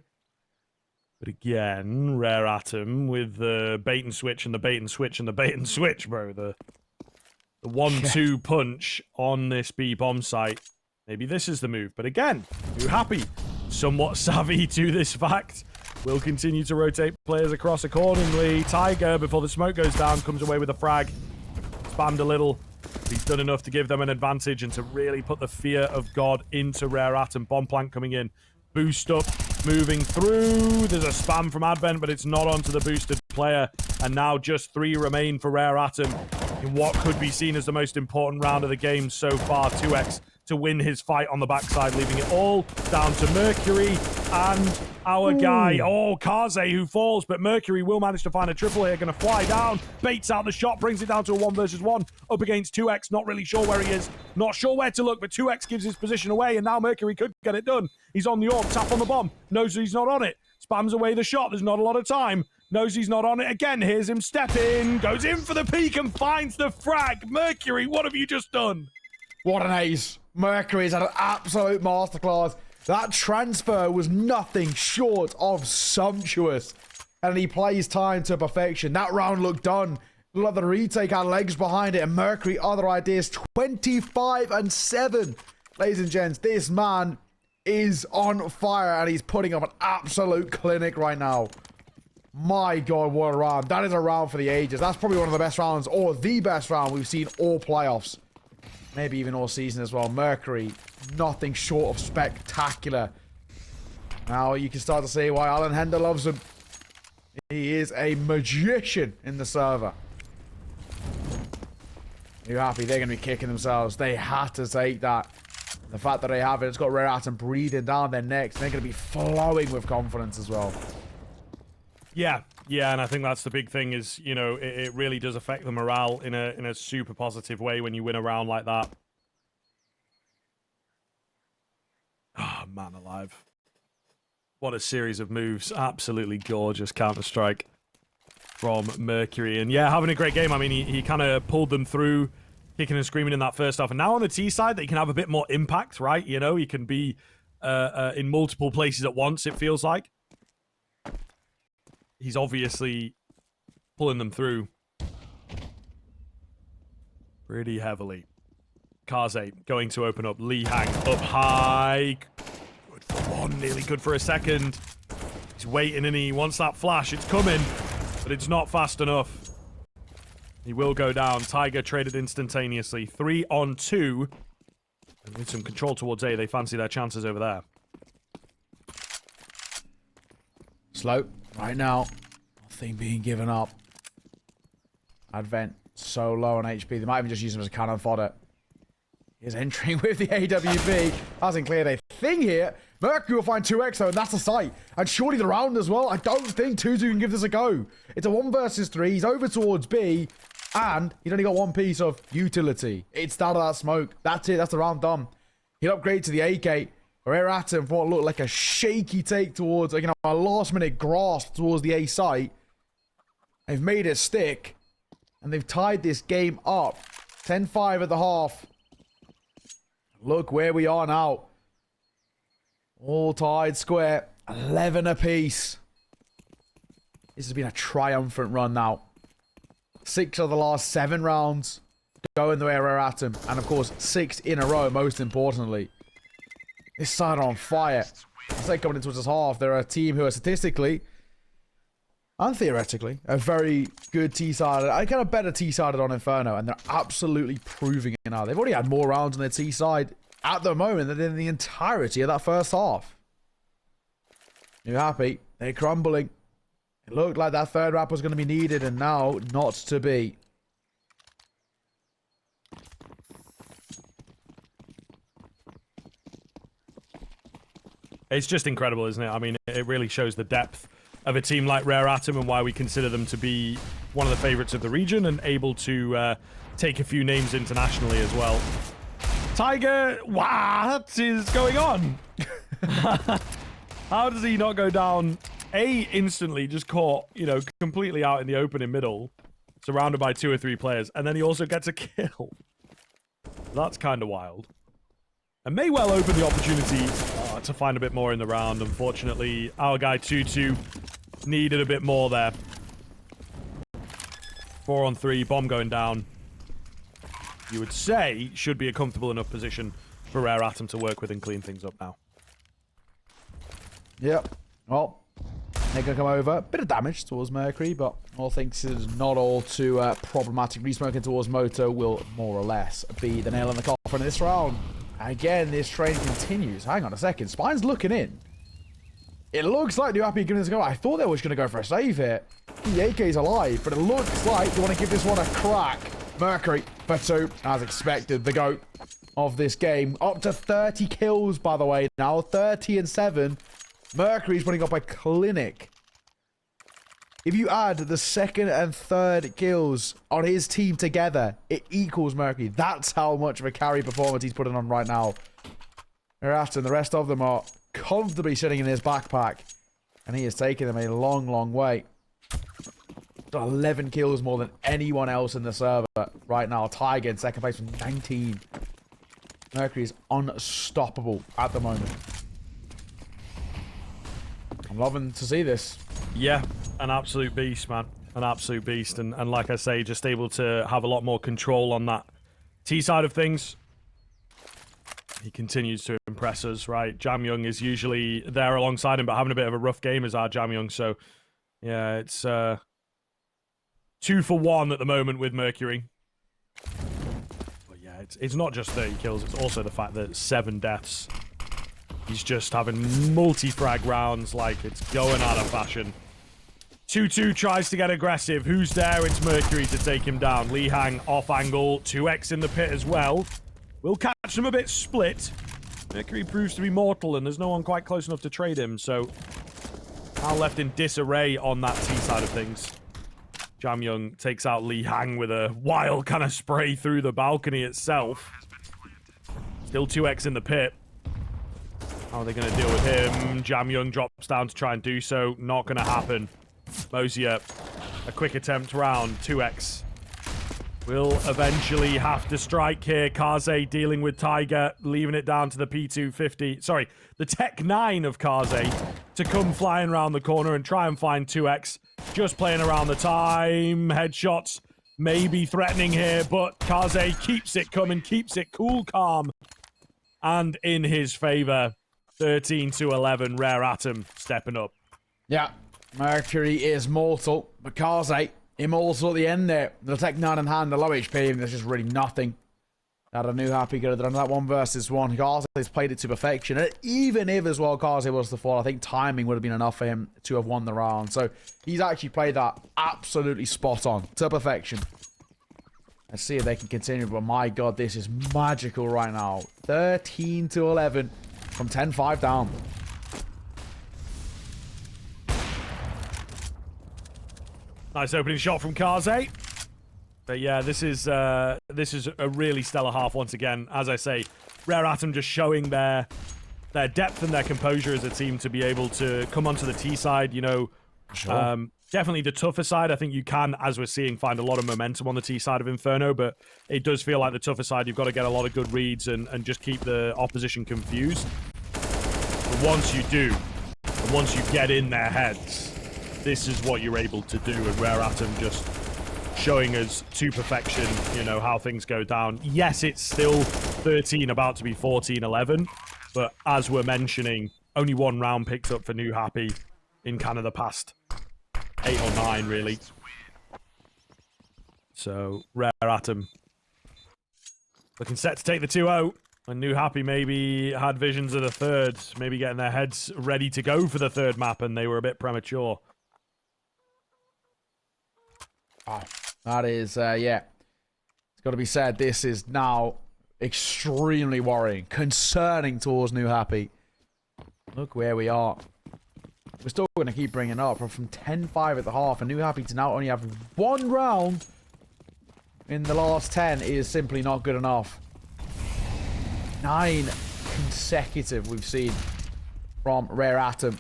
But again, Rare Atom with the bait and switch and the bait and switch and the bait and switch, bro. The 1-2 punch on this B bomb site. Maybe this is the move. But again, Newhappy, somewhat savvy to this fact. Will continue to rotate players across accordingly. Tiger, before the smoke goes down, comes away with a frag. Spammed a little. He's done enough to give them an advantage and to really put the fear of God into Rare Atom. Bomb plant coming in. Boost up, moving through. There's a spam from Advent, but it's not onto the boosted player. And now just 3 remain for Rare Atom in what could be seen as the most important round of the game so far. 2x to win his fight on the backside, leaving it all down to Mercury and our guy, kaze, who falls, but Mercury will manage to find a triple here, going to fly down, baits out the shot, brings it down to a 1 versus 1, up against 2x, not really sure where he is, not sure where to look, but 2x gives his position away, and now Mercury could get it done. He's on the orb, tap on the bomb, knows that he's not on it, spams away the shot, there's not a lot of time, knows he's not on it again, here's him step in, goes in for the peek and finds the frag. Mercury, what have you just done? What an ace. Mercury's had an absolute masterclass. That transfer was nothing short of sumptuous. And he plays time to perfection. That round looked done. Looked like the retake had legs behind it. And Mercury, other ideas, 25-7. Ladies and gents, this man is on fire. And he's putting up an absolute clinic right now. My God, what a round. That is a round for the ages. That's probably one of the best rounds, or the best round we've seen all playoffs. Maybe even all season as well. Mercury, nothing short of spectacular. Now you can start to see why Alan Hender loves him. He is a magician in the server. Newhappy, they're going to be kicking themselves. They had to take that. The fact that they have it, it's got Rare Atom breathing down their necks. They're going to be flowing with confidence as well. Yeah, and I think that's the big thing is, you know, it really does affect the morale in a super positive way when you win a round like that. Oh, man alive. What a series of moves. Absolutely gorgeous Counter-Strike from Mercury. And yeah, having a great game. I mean, he kind of pulled them through, kicking and screaming in that first half. And now on the T side, they can have a bit more impact, right? You know, he can be in multiple places at once, it feels like. He's obviously pulling them through pretty heavily. Kaze going to open up. Lee Hang up high. Good for 1. Nearly good for a second. He's waiting and he wants that flash. It's coming, but it's not fast enough. He will go down. Tiger traded instantaneously. 3 on 2. And with some control towards A, they fancy their chances over there. Slow. Right now, nothing being given up. Advent so low on HP. They might even just use him as a cannon fodder. He's entering with the AWP. Hasn't cleared a thing here. Mercury will find 2x though, and that's a sight. And surely the round as well. I don't think 2-2 can give this a go. It's a 1 versus 3. He's over towards B. And he's only got 1 piece of utility. It's down to that smoke. That's it. That's the round done. He'll upgrade to the AK. Rare Atom for what looked like a shaky take towards, like, you know, a last-minute grasp towards the A site. They've made it stick, and they've tied this game up. 10-5 at the half. Look where we are now. All tied square. 11 apiece. This has been a triumphant run now. 6 of the last 7 rounds going the way of Rare Atom. And, of course, 6 in a row, most importantly. This side on fire. say coming into this half, they're a team who are statistically and theoretically a very good T-sided, I kind of better T-sided on Inferno, and they're absolutely proving it now. They've already had more rounds on their T-side at the moment than in the entirety of that first half. Newhappy, they're crumbling. It looked like that third wrap was going to be needed, and now not to be. It's just incredible, isn't it? I mean, it really shows the depth of a team like Rare Atom and why we consider them to be one of the favorites of the region and able to take a few names internationally as well. Tiger, what is going on? How does he not go down? Instantly just caught, you know, completely out in the open in middle, surrounded by 2 or 3 players, and then he also gets a kill. That's kind of wild. And may well open the opportunity to find a bit more in the round. Unfortunately, our guy 2-2 needed a bit more there. 4 on 3, bomb going down. You would say should be a comfortable enough position for Rare Atom to work with and clean things up now. Yep. Well, they're going to come over. Bit of damage towards Mercury, but all things is not all too problematic. Resmoking towards Moto will more or less be the nail in the coffin of this round. Again, this train continues. Hang on a second. Spine's looking in. It looks like Newhappy giving this a go. I thought they were going to go for a save here. The AK's alive, but it looks like they want to give this one a crack. Mercury for 2, as expected. The GOAT of this game. Up to 30 kills, by the way. Now 30 and 7. Mercury's putting up a clinic. If you add the second and third kills on his team together, it equals Mercury. That's how much of a carry performance he's putting on right now. Thereafter, the rest of them are comfortably sitting in his backpack. And he is taking them a long, long way. 11 kills more than anyone else in the server right now. Tiger in second place with 19. Mercury is unstoppable at the moment. I'm loving to see this. Yeah, an absolute beast, man. An absolute beast. And like I say, just able to have a lot more control on that T side of things. He continues to impress us, right? Jamyoung is usually there alongside him, but having a bit of a rough game is our Jamyoung. So, yeah, it's 2 for 1 at the moment with Mercury. But yeah, it's not just 30 kills. It's also the fact that 7 deaths. He's just having multi-frag rounds like it's going out of fashion. 2-2 tries to get aggressive. Who's there? It's Mercury to take him down. Lee Hang off angle. 2x in the pit as well. We'll catch them a bit split. Mercury proves to be mortal and there's no one quite close enough to trade him. So now left in disarray on that T side of things. Jamyoung takes out Lee Hang with a wild kind of spray through the balcony itself. Still 2x in the pit. How are they going to deal with him? Jamyoung drops down to try and do so. Not going to happen. Mosier, a quick attempt round. 2x. Will eventually have to strike here. Kaze dealing with Tiger, leaving it down to the P250. Sorry, the Tech 9 of Kaze to come flying around the corner and try and find 2x. Just playing around the time. Headshots maybe threatening here, but Kaze keeps it coming, keeps it cool, calm, and in his favor. 13-11, Rare Atom stepping up. Yeah, Mercury is mortal, but Kaze immortal at the end there. The Tech 9 in hand, the low HP, and there's just really nothing that a Newhappy could have done. That 1 versus 1. Kaze's played it to perfection. And even if as well Kaze was to fall, I think timing would have been enough for him to have won the round. So he's actually played that absolutely spot on to perfection. Let's see if they can continue, but my god, this is magical right now. 13-11 from 10-5 down. Nice opening shot from Kaze. But yeah, this is a really stellar half once again. As I say, Rare Atom just showing their depth and their composure as a team to be able to come onto the T side. You know, Sure. Definitely the tougher side. I think you can, as we're seeing, find a lot of momentum on the T side of Inferno, but it does feel like the tougher side, you've got to get a lot of good reads and just keep the opposition confused. But once you do, and once you get in their heads, this is what you're able to do, and Rare Atom just showing us to perfection, you know, how things go down. Yes, it's still 13, about to be 14-11, but as we're mentioning, only one round picked up for Newhappy in kind of the past 8 or 9, really. So, Rare Atom looking set to take the 2-0. And Newhappy maybe had visions of the third, maybe getting their heads ready to go for the third map, and they were a bit premature. Oh, that is, yeah. It's got to be said, this is now extremely worrying, concerning towards Newhappy. Look where we are. We're still going to keep bringing it up. From 10-5 at the half, and Newhappy to now only have 1 round in the last 10 is simply not good enough. 9 consecutive we've seen from Rare Atom.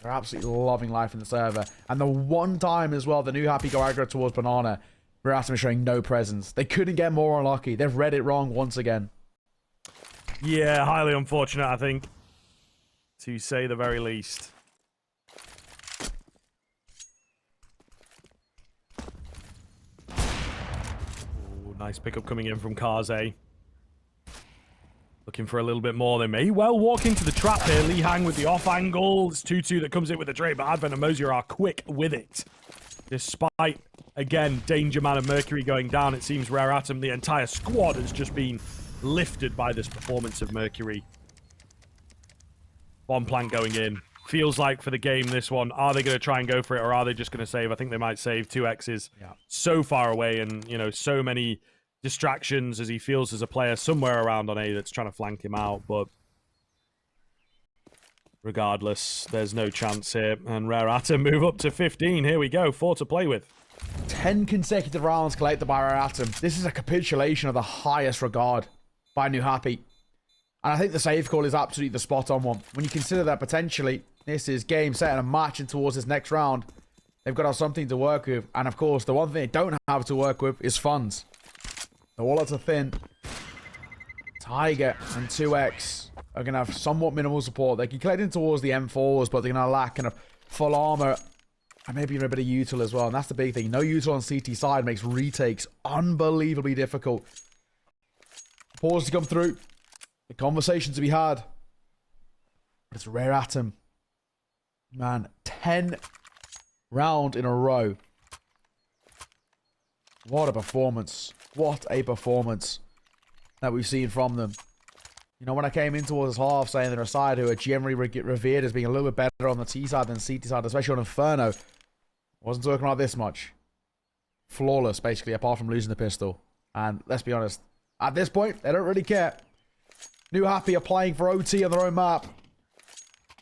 They're absolutely loving life in the server. And the one time as well, the Newhappy go aggro towards Banana, Rare Atom is showing no presence. They couldn't get more unlucky. They've read it wrong once again. Yeah, highly unfortunate, I think, to say the very least. Ooh, nice pickup coming in from kaze. Looking for a little bit more. They may well walk into the trap here. Lee Hang with the off angle. It's 2-2 that comes in with the trade, but Advent and Mosier are quick with it. Despite, again, Danger Man and Mercury going down, it seems Rare Atom, the entire squad, has just been lifted by this performance of Mercury. Bomb plant going in. Feels like for the game, this one, are they going to try and go for it, or are they just going to save? I think they might save. 2X's so far away, and, you know, so many distractions as he feels there's a player somewhere around on A that's trying to flank him out, but regardless, there's no chance here. And Rare Atom move up to 15. Here we go, 4 to play with. 10 consecutive rounds collected by Rare Atom. This is a capitulation of the highest regard by Newhappy. And I think the save call is absolutely the spot on one. When you consider that potentially this is game, set, and a match towards this next round, they've got to have something to work with. And of course, the one thing they don't have to work with is funds. The wallets are thin. Tiger and 2X are going to have somewhat minimal support. They can collect in towards the M4s, but they're going to lack kind of full armor and maybe even a bit of util as well. And that's the big thing. No util on CT side makes retakes unbelievably difficult. Pause to come through. The conversation to be had. It's Rare Atom. Man, 10 round in a row. What a performance. What a performance that we've seen from them. You know, when I came in towards this half saying they're a side who are generally revered as being a little bit better on the T side than CT side, especially on Inferno, wasn't talking about this much. Flawless, basically, apart from losing the pistol. And let's be honest, at this point, they don't really care. Newhappy are playing for OT on their own map.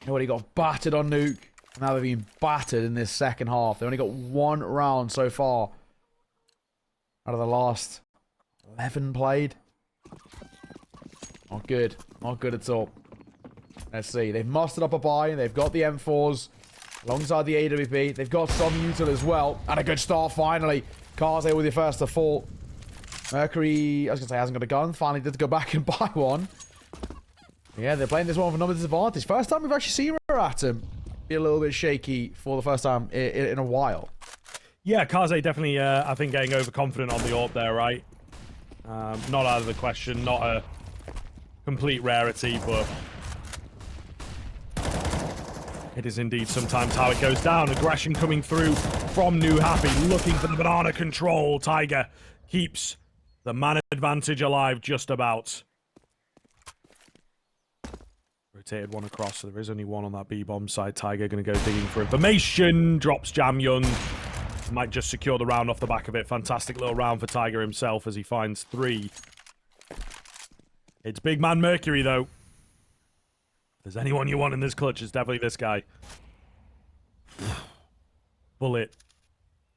They already got battered on Nuke. Now they've been battered in this second half. They only got 1 round so far out of the last 11 played. Not good. Not good at all. Let's see. They've mustered up a buy. They've got the M4s alongside the AWP. They've got some util as well. And a good start finally. kaze with your first to fall. Mercury, I was going to say, hasn't got a gun. Finally did go back and buy one. Yeah, they're playing this one for number disadvantage. First time we've actually seen Rare Atom be a little bit shaky for the first time in a while. Yeah, kaze definitely, I think, getting overconfident on the AWP there, right? Not out of the question, not a complete rarity, but it is indeed sometimes how it goes down. Aggression coming through from Newhappy, looking for the banana control. Tiger keeps the man advantage alive just about. Rotated one across, so there is only one on that B-bomb side. Tiger going to go digging for information. Drops Jam Young. Might just secure the round off the back of it. Fantastic little round for Tiger himself as he finds 3. It's big man Mercury, though. If there's anyone you want in this clutch, it's definitely this guy. Bullet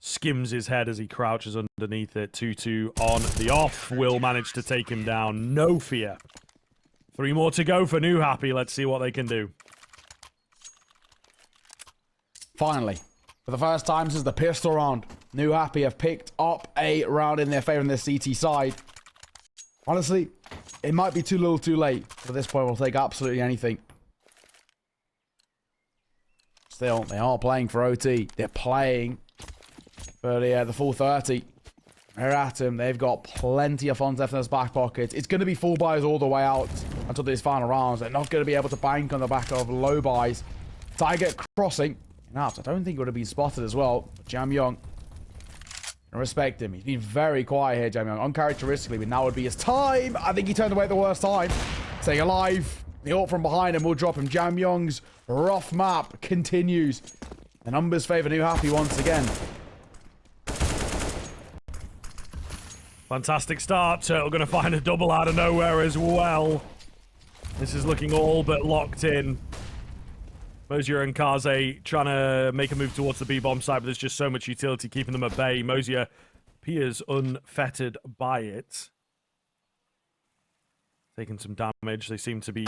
skims his head as he crouches underneath it. 2-2 on the off. Will manage to take him down. No fear. 3 more to go for Newhappy. Let's see what they can do. Finally, for the first time since the pistol round, Newhappy have picked up a round in their favor in their CT side. Honestly, it might be too little too late. At this point, we'll take absolutely anything. Still, they are playing for OT. They're playing for the full 30. Rare Atom, they've got plenty of funds left in those back pockets. It's going to be full buys all the way out. until these final rounds. They're not going to be able to bank on the back of low buys. Tiger crossing. Now, I don't think he would have been spotted as well. Jam Young, I respect him. He's been very quiet here, Jam Young. Uncharacteristically, but now would be his time. I think he turned away at the worst time. Staying alive. The ult from behind him will drop him. Jam Young's rough map continues. The numbers favor Newhappy once again. Fantastic start. Turtle going to find a double out of nowhere as well. This is looking all but locked in. Mosier and Kaze trying to make a move towards the B-bomb side, but there's just so much utility keeping them at bay. Mosier appears unfettered by it. Taking some damage. They seem to be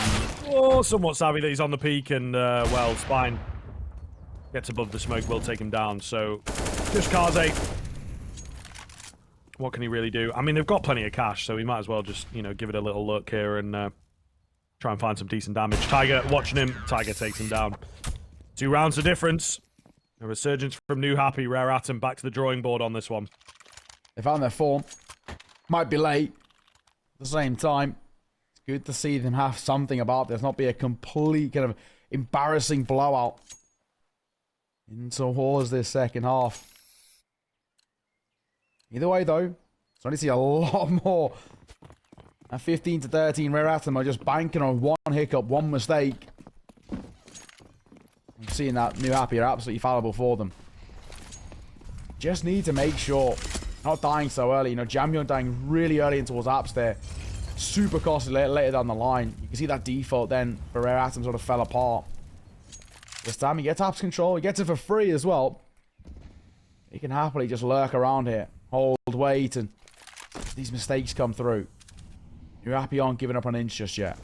somewhat savvy that he's on the peak, and, well, Spine gets above the smoke, will take him down. So, just Kaze. What can he really do? I mean, they've got plenty of cash, so we might as well just, you know, give it a little look here and try and find some decent damage. Tiger watching him. Tiger takes him down. 2 rounds of difference. A resurgence from Newhappy. Rare Atom back to the drawing board on this one. They found their form. Might be late. At the same time, it's good to see them have something about this, not be a complete kind of embarrassing blowout in towards this second half. Either way, though, starting to see a lot more. At 15 to 13, Rare Atom are just banking on one hiccup, one mistake. I'm seeing that Newhappy are absolutely fallible for them. Just need to make sure not dying so early. You know, Jam Young dying really early in towards apps there. Super costly later down the line. You can see that default then for Rare Atom sort of fell apart. This time he gets apps control. He gets it for free as well. He can happily just lurk around here. Hold, wait, and these mistakes come through. Newhappy aren't giving up an inch just yet.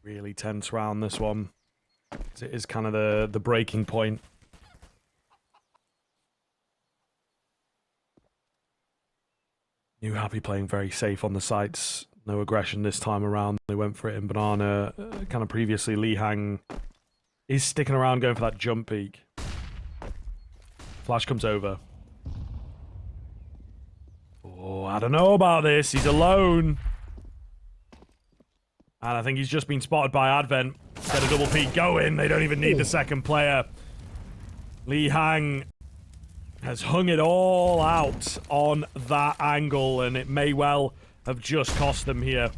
Really tense round, this one. It is kind of the breaking point. Newhappy playing very safe on the sites. No aggression this time around. They went for it in Banana. Kind of previously, Lee Hang is sticking around going for that jump peak. Flash comes over. Oh, I don't know about this. He's alone. And I think he's just been spotted by Advent. Get a double peek going. They don't even need the second player. Lee Hang has hung it all out on that angle, and it may well have just cost them here.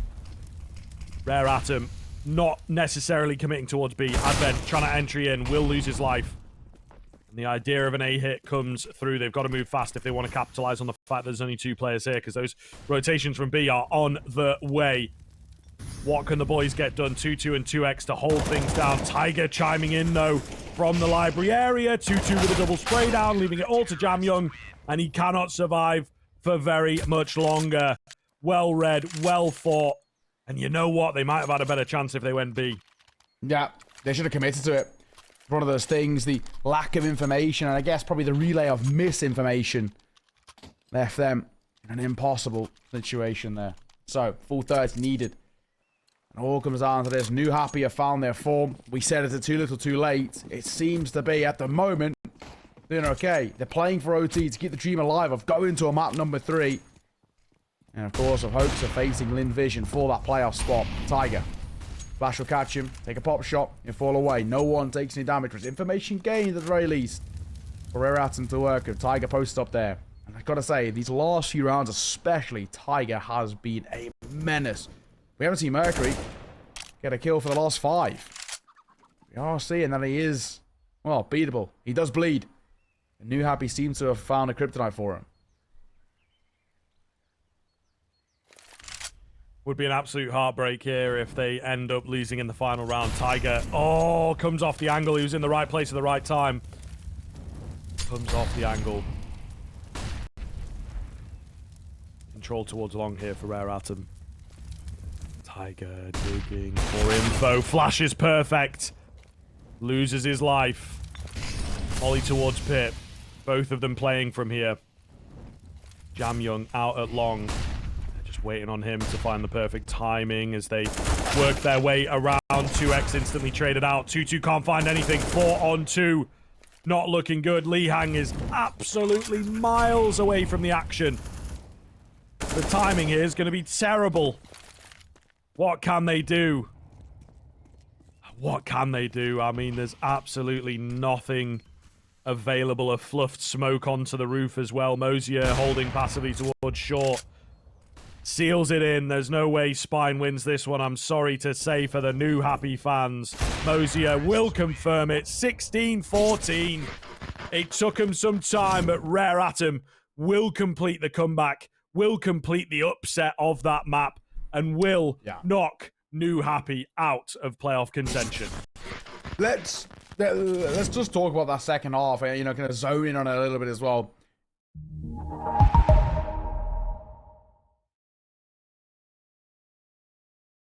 Rare Atom not necessarily committing towards B. Advent trying to entry in, will lose his life. And the idea of an A hit comes through. They've got to move fast if they want to capitalize on the fact there's only 2 players here, because those rotations from B are on the way. What can the boys get done? 2-2 and 2x to hold things down. Tiger chiming in, though, from the library area. 2-2 with a double spray down, leaving it all to Jam Young, and he cannot survive for very much longer. Well read, well fought, and you know what? They might have had a better chance if they went B. Yeah, they should have committed to it. One of those things, the lack of information, and I guess probably the relay of misinformation left them in an impossible situation there. So, full 30 needed. And all comes down to this. Newhappy have found their form. We said it's too little too late. It seems to be, at the moment, doing okay. They're playing for OT to keep the dream alive of going to a map number 3. And, of course, of hopes of facing Lin Vision for that playoff spot. Tiger. Flash will catch him. Take a pop shot and fall away. No one takes any damage. There's information gained at the very least. For Rare Atom to work with. Tiger posted up there. And I've got to say, these last few rounds especially, Tiger has been a menace. We haven't seen Mercury get a kill for the last 5. We are seeing that he is, well, beatable. He does bleed. And Newhappy seems to have found a kryptonite for him. Would be an absolute heartbreak here if they end up losing in the final round. Tiger, oh, comes off the angle. He was in the right place at the right time. Comes off the angle. Control towards long here for Rare Atom. Tiger digging for info. Flash is perfect. Loses his life. Ollie towards pit. Both of them playing from here. Jam Young out at long. They're just waiting on him to find the perfect timing as they work their way around. 2x instantly traded out. 2-2 can't find anything. 4 on 2. Not looking good. Lee Hang is absolutely miles away from the action. The timing here is going to be terrible. What can they do? What can they do? I mean, there's absolutely nothing available. A fluffed smoke onto the roof as well. Mosier holding passively towards short. Seals it in. There's no way Spine wins this one, I'm sorry to say, for the Newhappy fans. Mosier will confirm it. 16-14. It took him some time, but Rare Atom will complete the comeback, will complete the upset of that map, and will knock Newhappy out of playoff contention. Let's just talk about that second half, you know, kind of zone in on it a little bit as well.